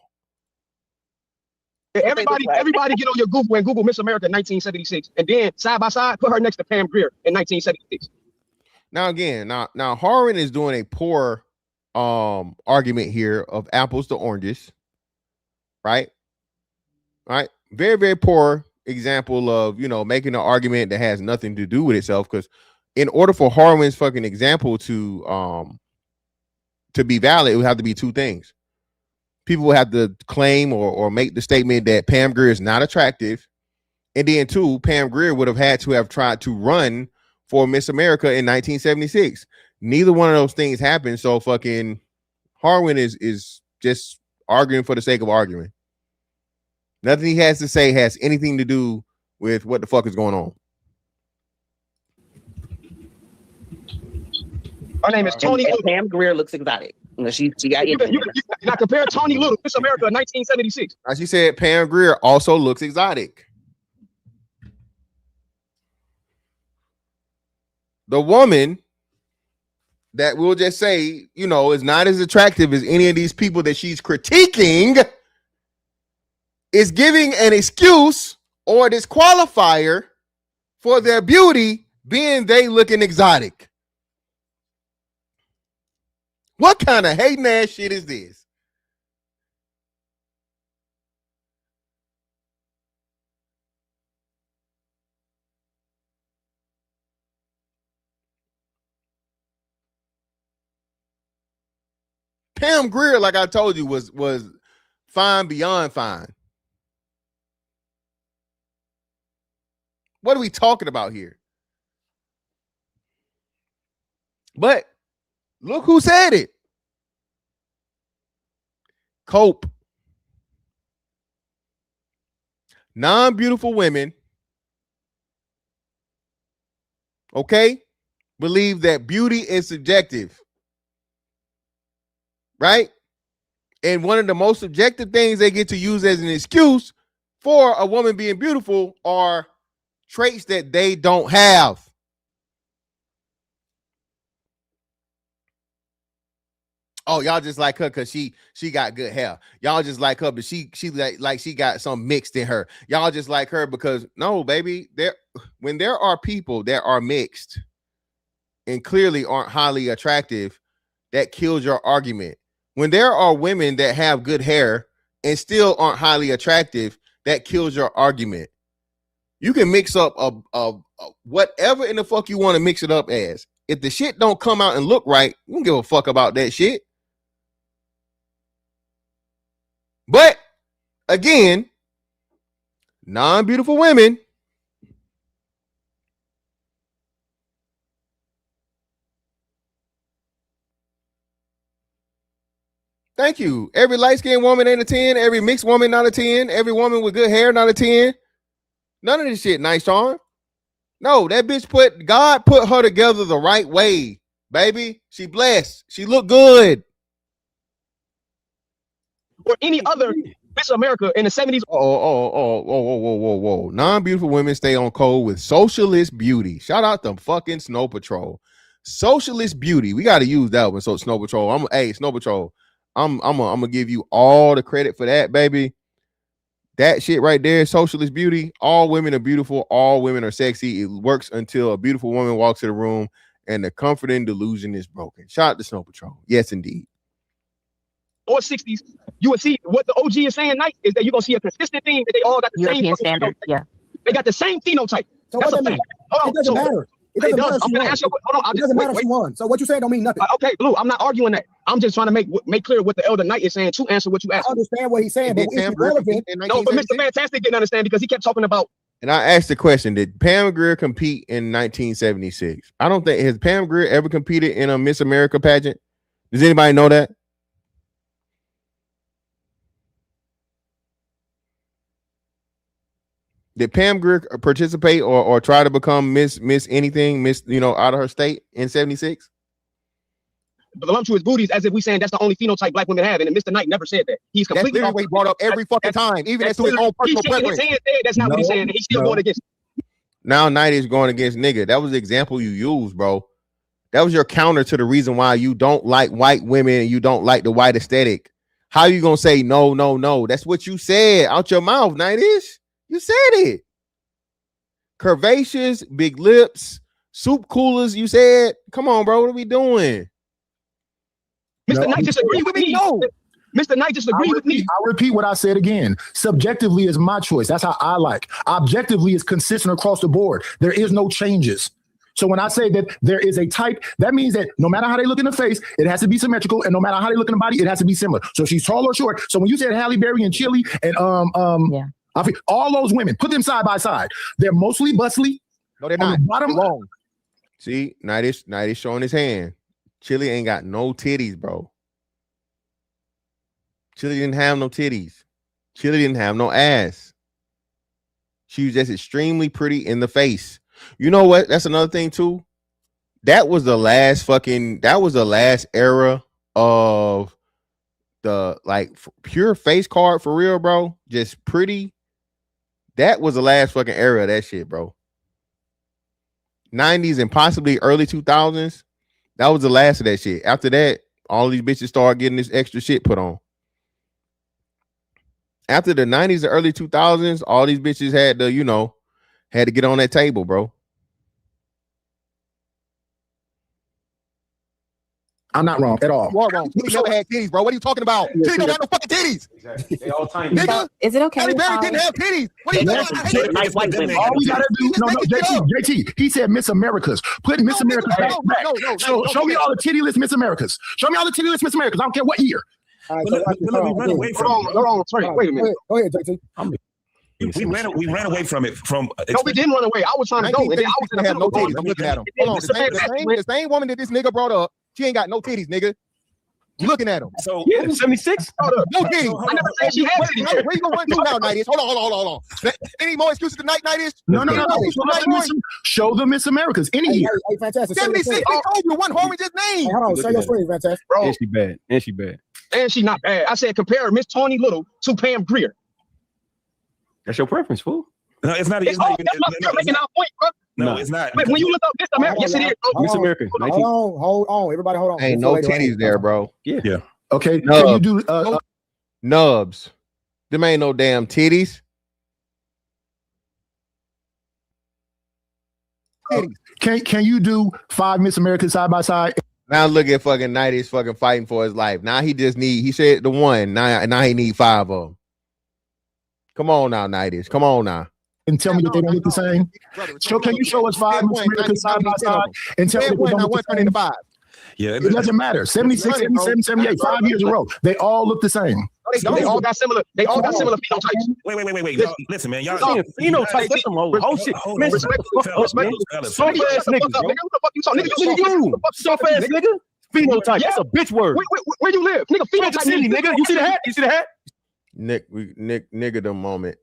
Everybody get on your Google and Google Miss America 1976, and then side by side put her next to Pam Grier in 1976. Now again, now Harwin is doing a poor argument here of apples to oranges, right? Right, very, very poor example of making an argument that has nothing to do with itself. Because in order for Harwin's fucking example to be valid, it would have to be two things. People will have to claim or make the statement that Pam Grier is not attractive. And then two, Pam Grier would have tried to run for Miss America in 1976. Neither one of those things happened. So fucking Harwin is just arguing for the sake of arguing. Nothing he has to say has anything to do with what the fuck is going on. Her name is Tony Little. Pam Grier looks exotic. She got you got compare Tony Little, Miss America 1976. As she said, Pam Grier also looks exotic. The woman that we'll just say, is not as attractive as any of these people that she's critiquing is giving an excuse or a disqualifier for their beauty being they looking exotic. What kind of hating ass shit is this? Pam Grier, like I told you, was fine beyond fine. What are we talking about here? But look who said it. Cope. Non-beautiful women, believe that beauty is subjective. Right? And one of the most subjective things they get to use as an excuse for a woman being beautiful are traits that they don't have. Oh, y'all just like her because she got good hair. Y'all just like her, but she like she got some mixed in her. Y'all just like her because no, baby. When there are people that are mixed and clearly aren't highly attractive, that kills your argument. When there are women that have good hair and still aren't highly attractive, that kills your argument. You can mix up a whatever in the fuck you want to mix it up as. If the shit don't come out and look right, you don't give a fuck about that shit. But again, non-beautiful women thank you. Every light-skinned woman ain't a 10. Every mixed woman not a 10. Every woman with good hair not a 10. None of this shit, nice charm. No, that bitch God put her together the right way, baby. She blessed. She look good. Or any other Miss America in the 70s. Whoa. Non-beautiful women stay on code with socialist beauty. Shout out to fucking Snow Patrol. Socialist beauty. We got to use that one. So Snow Patrol. Snow Patrol. I'm gonna give you all the credit for that, baby. That shit right there, socialist beauty. All women are beautiful. All women are sexy. It works until a beautiful woman walks in the room and the comforting delusion is broken. Shout out to Snow Patrol. Yes, indeed. Or 60s, you would see what the OG is saying tonight is that you're gonna see a consistent thing that they all got the European same standard. phenotype. Yeah. They got the same phenotype. So that's what a that fact. mean? It doesn't matter. It doesn't matter. I'm gonna ask you. Hold on. It doesn't matter if she won. So what you say don't mean nothing. Okay, Blue. I'm not arguing that. I'm just trying to make clear what the Elder Knight is saying to answer what you asked. I understand what he's saying, but it's irrelevant. No, but Mr. Fantastic didn't understand because he kept talking about. And I asked the question: did Pam Grier compete in 1976? I don't think has Pam Grier ever competed in a Miss America pageant. Does anybody know that? Did Pam Grier participate or try to become Miss anything, Miss, out of her state in 76? Voluptuous booties, as if we saying that's the only phenotype black women have, and Mr. Knight never said that. He's completely that's literally brought up every fucking time, even as to his own personal preference. That's not what he's saying. He's still going against. Now Knight is going against nigga. That was the example you used, bro. That was your counter to the reason why you don't like white women and you don't like the white aesthetic. How you gonna say no? That's what you said out your mouth, Knight-ish. You said it. Curvaceous, big lips, soup coolers. You said, come on, bro. What are we doing? Mr. Knight disagree with me. No. Mr. Knight disagree with me. I'll repeat what I said again. Subjectively is my choice. That's how I like. Objectively is consistent across the board. There is no changes. So when I say that there is a type, that means that no matter how they look in the face, it has to be symmetrical, and no matter how they look in the body, it has to be similar. So she's tall or short. So when you said Halle Berry and Chili and all those women, put them side by side. They're mostly bustly. No, they're not. Bottom wrong. See, Knight is showing his hand. Chili ain't got no titties, bro. Chili didn't have no titties. Chili didn't have no ass. She was just extremely pretty in the face. You know what? That's another thing too. That was the last era of the pure face card for real, bro. Just pretty. That was the last fucking era of that shit, bro. 90s and possibly early 2000s. That was the last of that shit. After that, all these bitches started getting this extra shit put on. After the 90s and early 2000s, all these bitches had to get on that table, bro. I'm not wrong at all. You are wrong. Titties never had titties, bro. What are you talking about? Titties don't have no fucking titties. Exactly. They all tiny. Nigga, is it okay? Halle Berry didn't have titties. What are you talking about? All we gotta do, JT. He said Miss Americas. Put Miss Americas back. Show me all the tittyless Miss Americas. Show me all the tittyless Miss Americas. I don't care what year. Hold on. Wait a minute. Go ahead, JT. We ran away from it. No, we didn't run away. I was trying to go. And I was have no titties. I'm looking at him. Hold on. The same woman that this nigga brought up, she ain't got no titties, nigga. You looking at him? So 76? No titties. I never said she had titties. Where you gonna run to now, Knight-ish? Hold on. Any more excuses tonight, Knight-ish? No. Show the Miss Americas any year. Hey, fantastic. 76. He told you one homie just named. Hold on. Show your screen, fantastic. Bro. And she bad. And she not bad. I said compare Miss Tawny Little to Pam Grier. That's your preference, fool. No, it's not. That's what you're making our point, bro. No, it's not. When you look up Miss America, yes, it is. Miss America. Hold on. Everybody, hold on. Ain't no titties there, bro. Yeah. Okay. Can you do nubs? Them ain't no damn titties. Can you do 5 Miss Americas side by side? Now look at fucking Knight-ish fucking fighting for his life. Now he said the one. Now he need 5 of them. Come on now, Knight-ish. Come on now. And tell me that they don't look the same. Can you show us 5 Miss Americas side by side and tell me that they don't look the same? 5. Yeah, it doesn't matter. 76, 77, 78, 5 years in a row. They all look the same. They all got similar. They all got similar phenotypes. Wait. Listen, man. Y'all phenotypes. That's some whole shit. Man, soft ass niggas, bro. You soft ass nigga. Phenotype. That's a bitch word. Where you live, nigga? Phenotype, nigga. You see the hat? Niggerdom moment.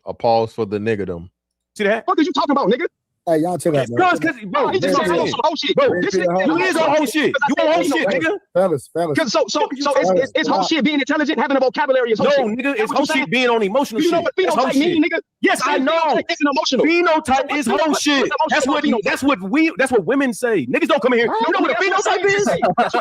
A pause for the niggerdom. See that? What are you talking about, nigga? Hey, y'all chill out, bro. Bro, he just said some whole shit. Bro, you is on whole shit. You on whole shit, nigga. Fellas. So it's whole shit being intelligent, having a vocabulary is whole shit. No, nigga, it's whole shit being on emotional shit. You know what phenotype mean, nigga? Yes, I know. Phenotype is whole shit. That's what women say. Niggas don't come in here. You know what a phenotype is? That's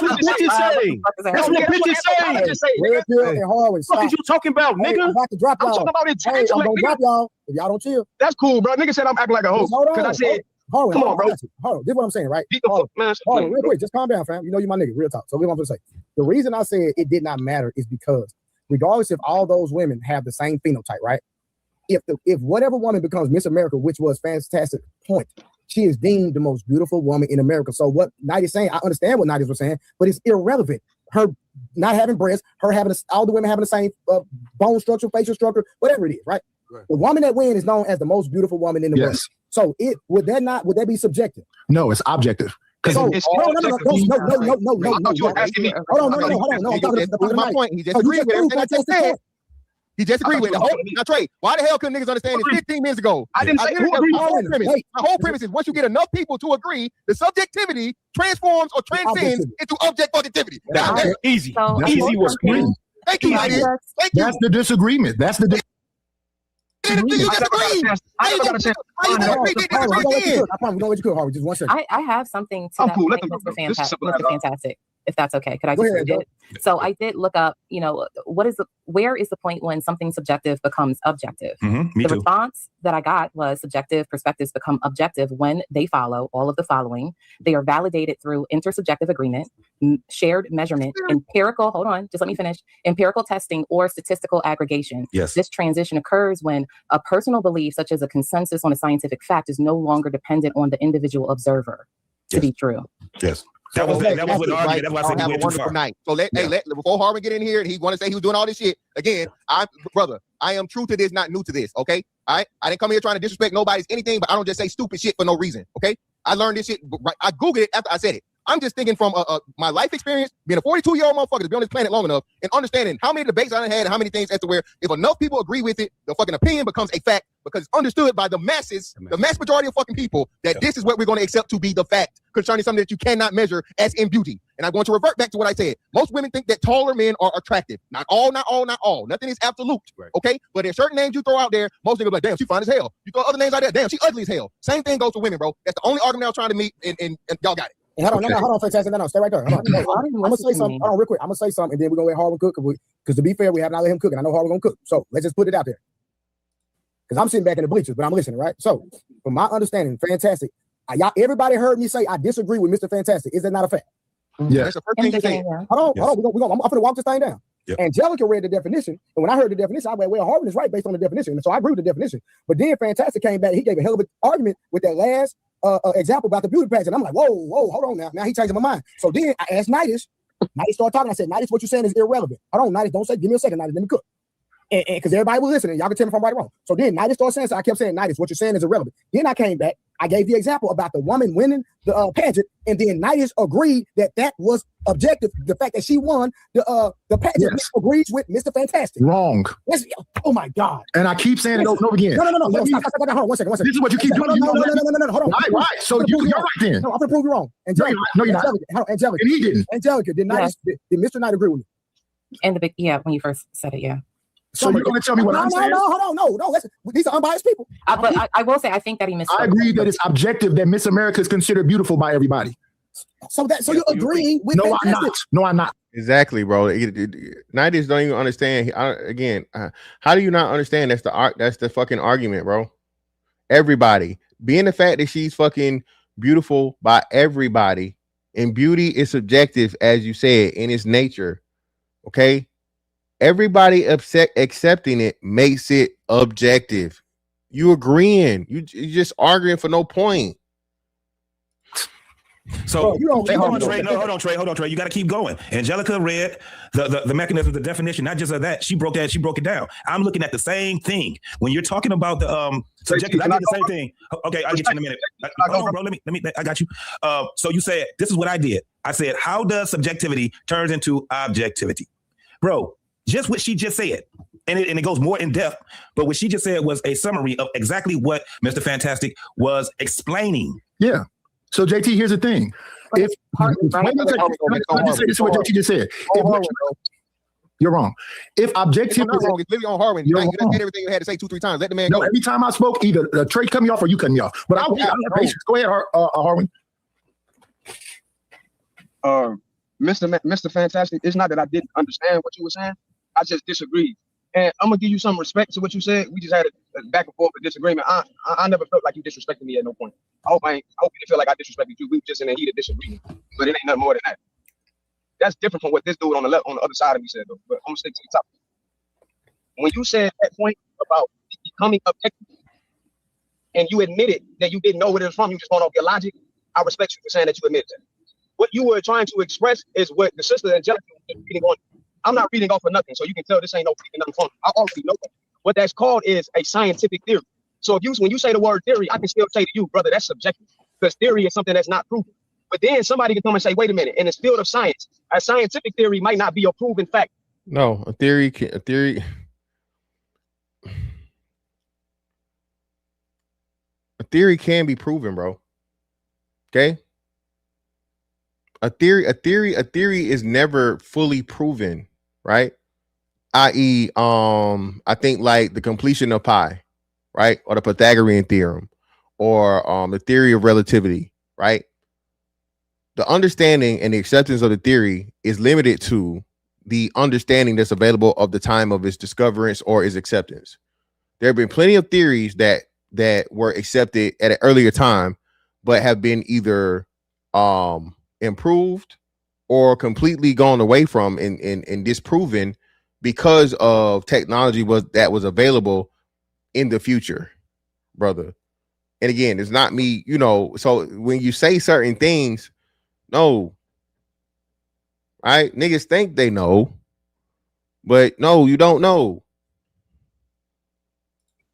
what bitches say. That's what bitches say. Red pill and Harwin. What are you talking about, nigga? I'm about to drop y'all. I'm talking about intelligent. I'm gonna drop y'all if y'all don't chill. That's cool, bro. Nigga said I'm acting like a hoe because I said. Hold on, come on, bro. Hold on. This is what I'm saying, right? Hold on, real quick. Just calm down, fam. You know you're my nigga. Real talk. So we're going to say the reason I said it did not matter is because regardless if all those women have the same phenotype, right? If whatever woman becomes Miss America, which was fantastic point, she is deemed the most beautiful woman in America. So what Knight is saying, I understand what Knight was saying, but it's irrelevant. Her not having breasts, her having all the women having the same bone structure, facial structure, whatever it is, right? The woman that wins is known as the most beautiful woman in the world. So would that be subjective? No, it's objective. No. Hold on. My point. He just agreed with everything I just said. He just agreed with it. Now, Trey, why the hell couldn't niggas understand it 15 minutes ago? I didn't say my whole premise is once you get enough people to agree, the subjectivity transforms or transcends into objectivity. Easy. So, easy work. Thank you, ladies. Thank you. That's the disagreement. That's the You disagree. I have something to that point, Mr. Fantastic, if that's okay. Could I just read it? So I did look up, you know, where is the point when something subjective becomes objective? Me too. Response that I got was subjective perspectives become objective when they follow all of the following. They are validated through intersubjective agreement, shared measurement, empirical testing, or statistical aggregation. Yes. This transition occurs when a personal belief, such as a consensus on a scientific fact, is no longer dependent on the individual observer to be true. Yes. That was what I argued. That's why I said we went too far. Night. So let before Harvin get in here and he want to say he was doing all this shit again. I am true to this, not new to this. Okay, I didn't come here trying to disrespect nobody's anything, but I don't just say stupid shit for no reason. Okay, I learned this shit. I googled it after I said it. I'm just thinking from my life experience, being a 42-year-old motherfucker to be on this planet long enough, and understanding how many debates I done had and how many things as to where if enough people agree with it, the fucking opinion becomes a fact because it's understood by the masses, the mass majority of fucking people, that this is what we're going to accept to be the fact concerning something that you cannot measure as in beauty. And I'm going to revert back to what I said. Most women think that taller men are attractive. Not all. Nothing is absolute. Right. Okay? But there's certain names you throw out there, most niggas be like, damn, she fine as hell. You throw other names out there, damn, she ugly as hell. Same thing goes for women, bro. That's the only argument I was trying to meet, and y'all got it. And hold on, Fantastic. No, stay right there. I'm gonna say something. Hold on, real quick. I'm gonna say something, and then we're gonna let Harvin cook. Because to be fair, we have not let him cook, and I know Harvin gonna cook. So let's just put it out there. Because I'm sitting back in the bleachers, but I'm listening, right? So, from my understanding, Fantastic. Everybody heard me say I disagree with Mr. Fantastic. Is that not a fact? Yeah. That's the first thing you say. Hold on. I'm gonna walk this thing down. Yep. Angelica read the definition, and when I heard the definition, I went, well, Harvin is right based on the definition. And so I agree with the definition. But then Fantastic came back. He gave a hell of an argument with that last example about the beauty pageant. I'm like, whoa, hold on now. Now he changing my mind. So then I asked Nidus. Nidus started talking. I said, Nidus, what you're saying is irrelevant. Hold on, Nidus, don't say, give me a second, Nidus, let me cook. And because everybody was listening, y'all can tell me if I'm right or wrong. So then Nidus started saying, so I kept saying, Nidus, what you're saying is irrelevant. Then I came back. I gave the example about the woman winning the pageant, and then Nidus agreed that was objective. The fact that she won the pageant agrees with Mr. Fantastic. Wrong. Oh my God. And I keep saying it over again. No. Stop. Hold on, one second. This is what you keep doing. No. Hold on. Why? So you're right then. No, I'm gonna prove you wrong. Angelica, no, you're not. Angelica. And he didn't. Angelica, did Mr. Knight agree with me? And when you first said it, So you're going to tell me what I'm saying? No, hold on. No, these are unbiased people. But I will say, I think that he missed. I agree that it's objective that Miss America is considered beautiful by everybody. So you're agreeing with No, I'm not. No, I'm not. Exactly, bro. Nidus don't even understand. How do you not understand? That's the fucking argument, bro. Everybody being the fact that she's fucking beautiful by everybody, and beauty is subjective, as you said, in its nature. Okay. Everybody accepting it makes it objective. You agreeing. You just arguing for no point. So hold on, Trey. You got to keep going. Angelica read the mechanism, the definition, not just of that. She broke it down. I'm looking at the same thing. When you're talking about the subjective, I did the same thing. Okay, I'll get you in a minute. Hold on, bro. Let me. I got you. So you said this is what I did. I said, how does subjectivity turns into objectivity, bro? Just what she just said, and it goes more in depth. But what she just said was a summary of exactly what Mr. Fantastic was explaining. Yeah. So JT, here's the thing. This is what JT just said. You're wrong. If objective, it's literally on Harvin. You said everything you had to say 2-3 times. Let the man go. Every time I spoke, either Trey cut me off or you cut me off. But I'll have patience. Go ahead, Harvin. Mr. Fantastic, it's not that I didn't understand what you were saying. I just disagreed. And I'm gonna give you some respect to what you said. We just had a back and forth of disagreement. I never felt like you disrespected me at no point. I hope you didn't feel like I disrespected you. We were just in a heated disagreement. But it ain't nothing more than that. That's different from what this dude on the other side of me said, though. But I'm gonna stick to the topic. When you said that point about becoming objective, and you admitted that you didn't know where it was from, you just going off your logic, I respect you for saying that you admitted that. What you were trying to express is what the sister Angelica was reading on. I'm not reading off of nothing, so you can tell this ain't no freaking nothing fun. I already know that. What that's called is a scientific theory. So when you say the word theory, I can still say to you, brother, that's subjective, because theory is something that's not proven. But then somebody can come and say, wait a minute, in this field of science, a scientific theory might not be a proven fact. No, a theory. theory can be proven, bro. Okay. A theory is never fully proven, right? I.e., I think like the completion of pi, right? Or the Pythagorean theorem, or the theory of relativity, right? The understanding and the acceptance of the theory is limited to the understanding that's available of the time of its discoverance or its acceptance. There have been plenty of theories that were accepted at an earlier time, but have been either improved or completely gone away from and disproven because of technology that was available in the future, brother. And again, it's not me, so when you say certain things, no, right? Niggas think they know, but no, you don't know.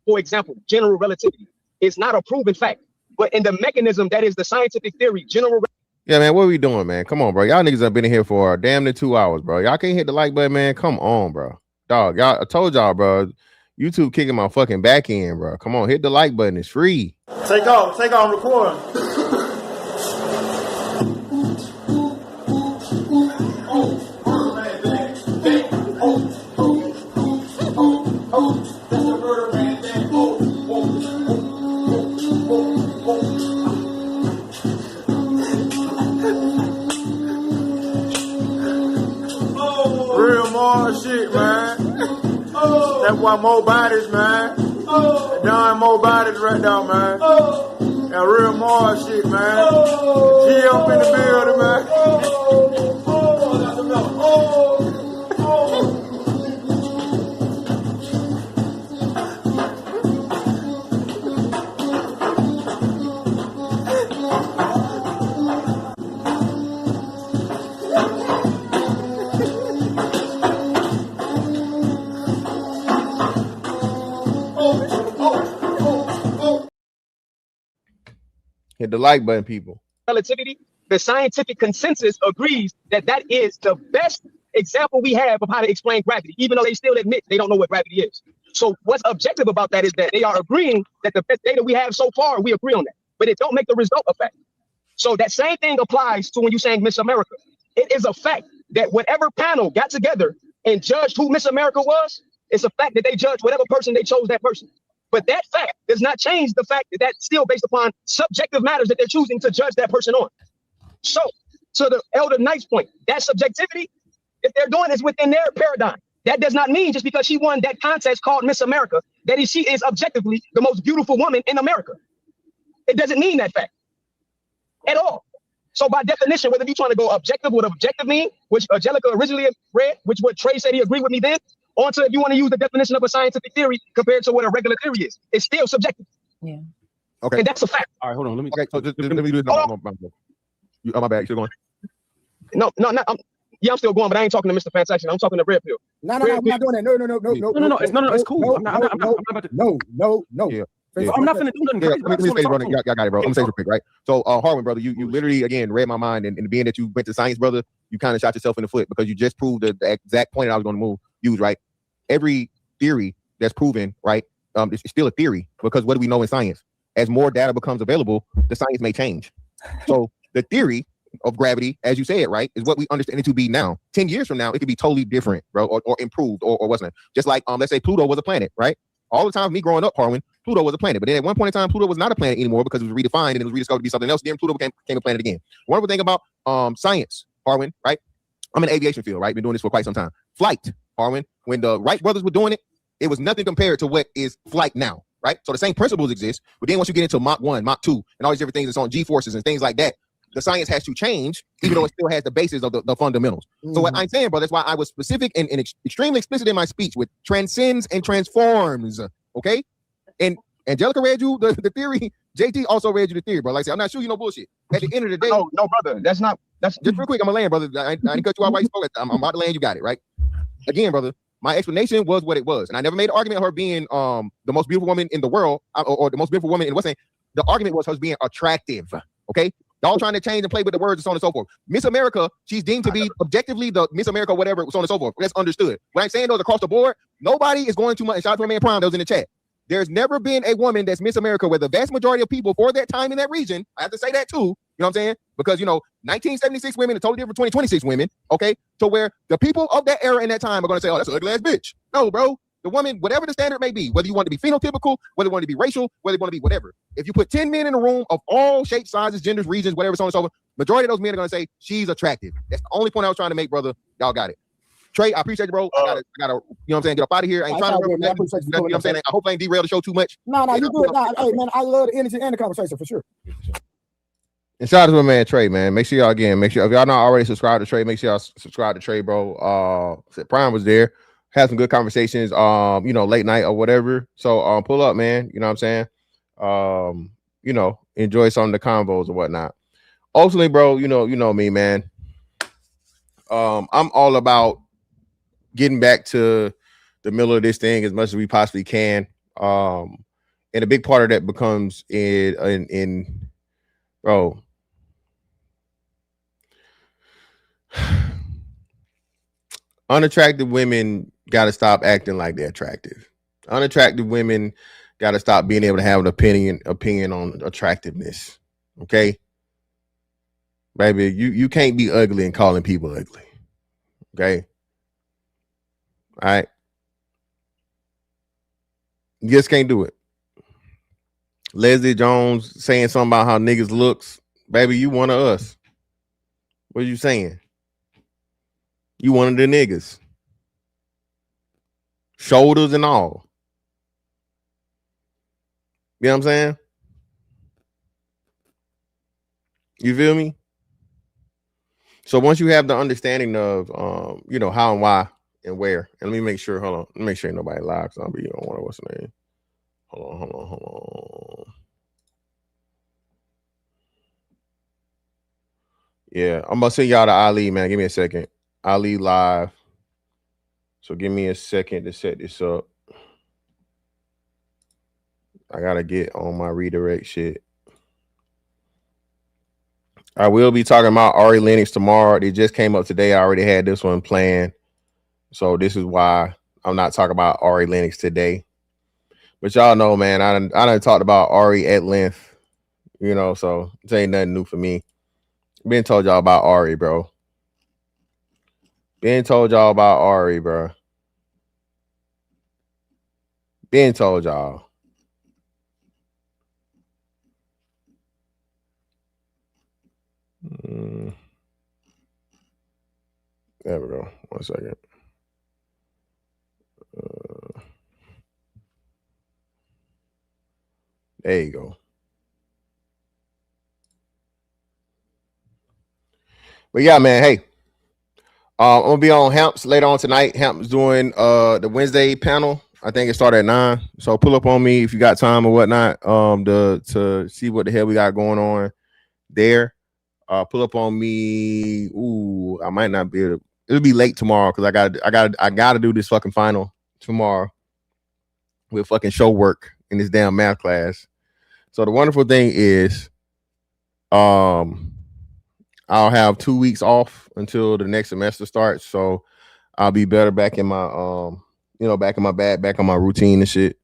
For example, general relativity is not a proven fact, but in the mechanism that is the scientific theory, Yeah, man, what are we doing, man? Come on, bro. Y'all niggas have been in here for damn near 2 hours, bro. Y'all can't hit the like button, man. Come on, bro. Dog, y'all, I told y'all, bro. YouTube kicking my fucking back end, bro. Come on, hit the like button. It's free. Take off, record. Real more shit, man. That's why more bodies, man. Done more bodies right now, man. That real more shit, man. G up in the building, man. Hit the like button, people. relativity, the scientific consensus agrees that that is the best example we have of how to explain gravity, even though they still admit they don't know what gravity is. So what's objective about that is that they are agreeing that the best data we have so far, we agree on that, but it don't make the result a fact. So that same thing applies to when you're saying Miss America. It is a fact that whatever panel got together and judged who Miss America was, it's a fact that they judged whatever person they chose that person. But that fact does not change the fact that that's still based upon subjective matters that they're choosing to judge that person on. So to the Elder Knight's point, that subjectivity, if they're doing this within their paradigm, that does not mean just because she won that contest called Miss America, that she is objectively the most beautiful woman in America. It doesn't mean that fact at all. So by definition, whether you're trying to go objective, what objective mean, which Angelica originally read, which what Trey said he agreed with me then, onto if you want to use the definition of a scientific theory compared to what a regular theory is, it's still subjective. Yeah. Okay. And that's a fact. All right, hold on. Let me. Okay, so let me do this. My bad. You still going? No. Yeah, I'm still going, but I ain't talking to Mr. Fantaction. I'm talking to Red Pill. No, I'm not doing that. No. It's cool. I'm not about to. No. Yeah. I'm not finna do nothing crazy. Let me say, brother. Y'all got it, bro. I'm gonna say real quick, right? So, Harwin, brother, you literally again read my mind, and being that you went to science, brother, you kind of shot yourself in the foot because you just proved the exact point that I was going to use, right? Every theory that's proven, right, it's still a theory because what do we know in science? As more data becomes available, the science may change. So the theory of gravity, as you said, right, is what we understand it to be now. 10 years from now, it could be totally different, bro, or improved, or wasn't. Just like let's say Pluto was a planet, right? All the time, me growing up, Harwin, Pluto was a planet. But then at one point in time, Pluto was not a planet anymore because it was redefined and it was rediscovered to be something else. Then Pluto became a planet again. Wonderful thing about science, Harwin, right? I'm in the aviation field, right? Been doing this for quite some time. Flight, Harwin, when the Wright brothers were doing it, it was nothing compared to what is flight now, right? So the same principles exist. But then once you get into Mach 1, Mach 2, and all these different things that's on G-forces and things like that, the science has to change, even though it still has the basis of the fundamentals. So what I'm saying, bro, that's why I was specific and extremely explicit in my speech with transcends and transforms, okay? And Angelica read you the theory. JT also read you the theory, bro. Like I said, I'm not shooting you no bullshit. At the end of the day, no, brother, that's just real quick. I'm gonna land, brother. I didn't cut you out while you spoke. I'm about to land. You got it, right? Again, brother. My explanation was what it was, and I never made an argument of her being the most beautiful woman in the world or the most beautiful woman in what's saying. The argument was her being attractive. Okay. Y'all trying to change and play with the words and so on and so forth. Miss America, she's deemed to be objectively the Miss America, whatever, so on and so forth. That's understood. What I'm saying though, across the board, nobody is going too much. And shout out to my man Prime that was in the chat. there's never been a woman that's Miss America where the vast majority of people for that time in that region, I have to say that too, you know what I'm saying? Because, 1976 women are totally different from 2026 women, okay? So where the people of that era in that time are going to say, oh, that's an ugly ass bitch. No, bro. The woman, whatever the standard may be, whether you want to be phenotypical, whether you want to be racial, whether you want to be whatever. If you put 10 men in a room of all shapes, sizes, genders, regions, whatever, so on and so forth, majority of those men are going to say she's attractive. That's the only point I was trying to make, brother. Y'all got it. Trey, I appreciate you, bro. I gotta, you know what I'm saying, get up out of here. I ain't trying to you know what I'm saying? I hope I ain't derailed the show too much. No, you good. No, hey, man, I love the energy and the conversation for sure. And shout out to my man Trey, man. Make sure y'all if y'all not already subscribed to Trey, make sure y'all subscribe to Trey, bro. Prime was there, had some good conversations, late night or whatever. So pull up, man. You know what I'm saying? Enjoy some of the convos or whatnot. Ultimately, bro, you know me, man. I'm all about getting back to the middle of this thing as much as we possibly can. And a big part of that becomes in bro. Unattractive women got to stop acting like they're attractive. Unattractive women got to stop being able to have an opinion on attractiveness. Okay, baby, you can't be ugly and calling people ugly. Okay, all right, you just can't do it. Leslie Jones saying something about how niggas looks, baby. You one of us. What are you saying? You one of the niggas. Shoulders and all. You know what I'm saying? You feel me? So once you have the understanding of how and why and where, and let me make sure, hold on, let me make sure ain't nobody live, because I'll be on one of what's the name. Hold on. Yeah, I'm gonna send y'all to Ali, man. Give me a second. Ali live. So give me a second to set this up. I gotta get on my redirect shit. I will be talking about Ari Lennox tomorrow. They just came up today. I already had this one planned. So this is why I'm not talking about Ari Lennox today. But y'all know, man, I done talked about Ari at length. So it ain't nothing new for me. Been told y'all about Ari, bro. Been told y'all about Ari, bro. Been told y'all. There we go. 1 second. There you go. But yeah, man, hey. I'm gonna be on Hamps later on tonight. Hamps doing the Wednesday panel. I think it started at 9. So pull up on me if you got time or whatnot. To see what the hell we got going on there. Pull up on me. Ooh, I might not be able to. It'll be late tomorrow because I gotta do this fucking final tomorrow with fucking show work in this damn math class. So the wonderful thing is, I'll have 2 weeks off until the next semester starts. So I'll be better back in my back in my bag, back on my routine and shit.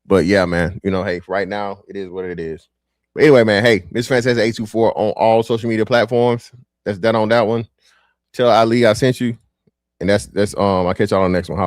But yeah, man, hey, right now it is what it is. But anyway, man, hey, Miss Fantastic 824 on all social media platforms. That's that on that one. Tell Ali I sent you. And that's I'll catch y'all on the next one.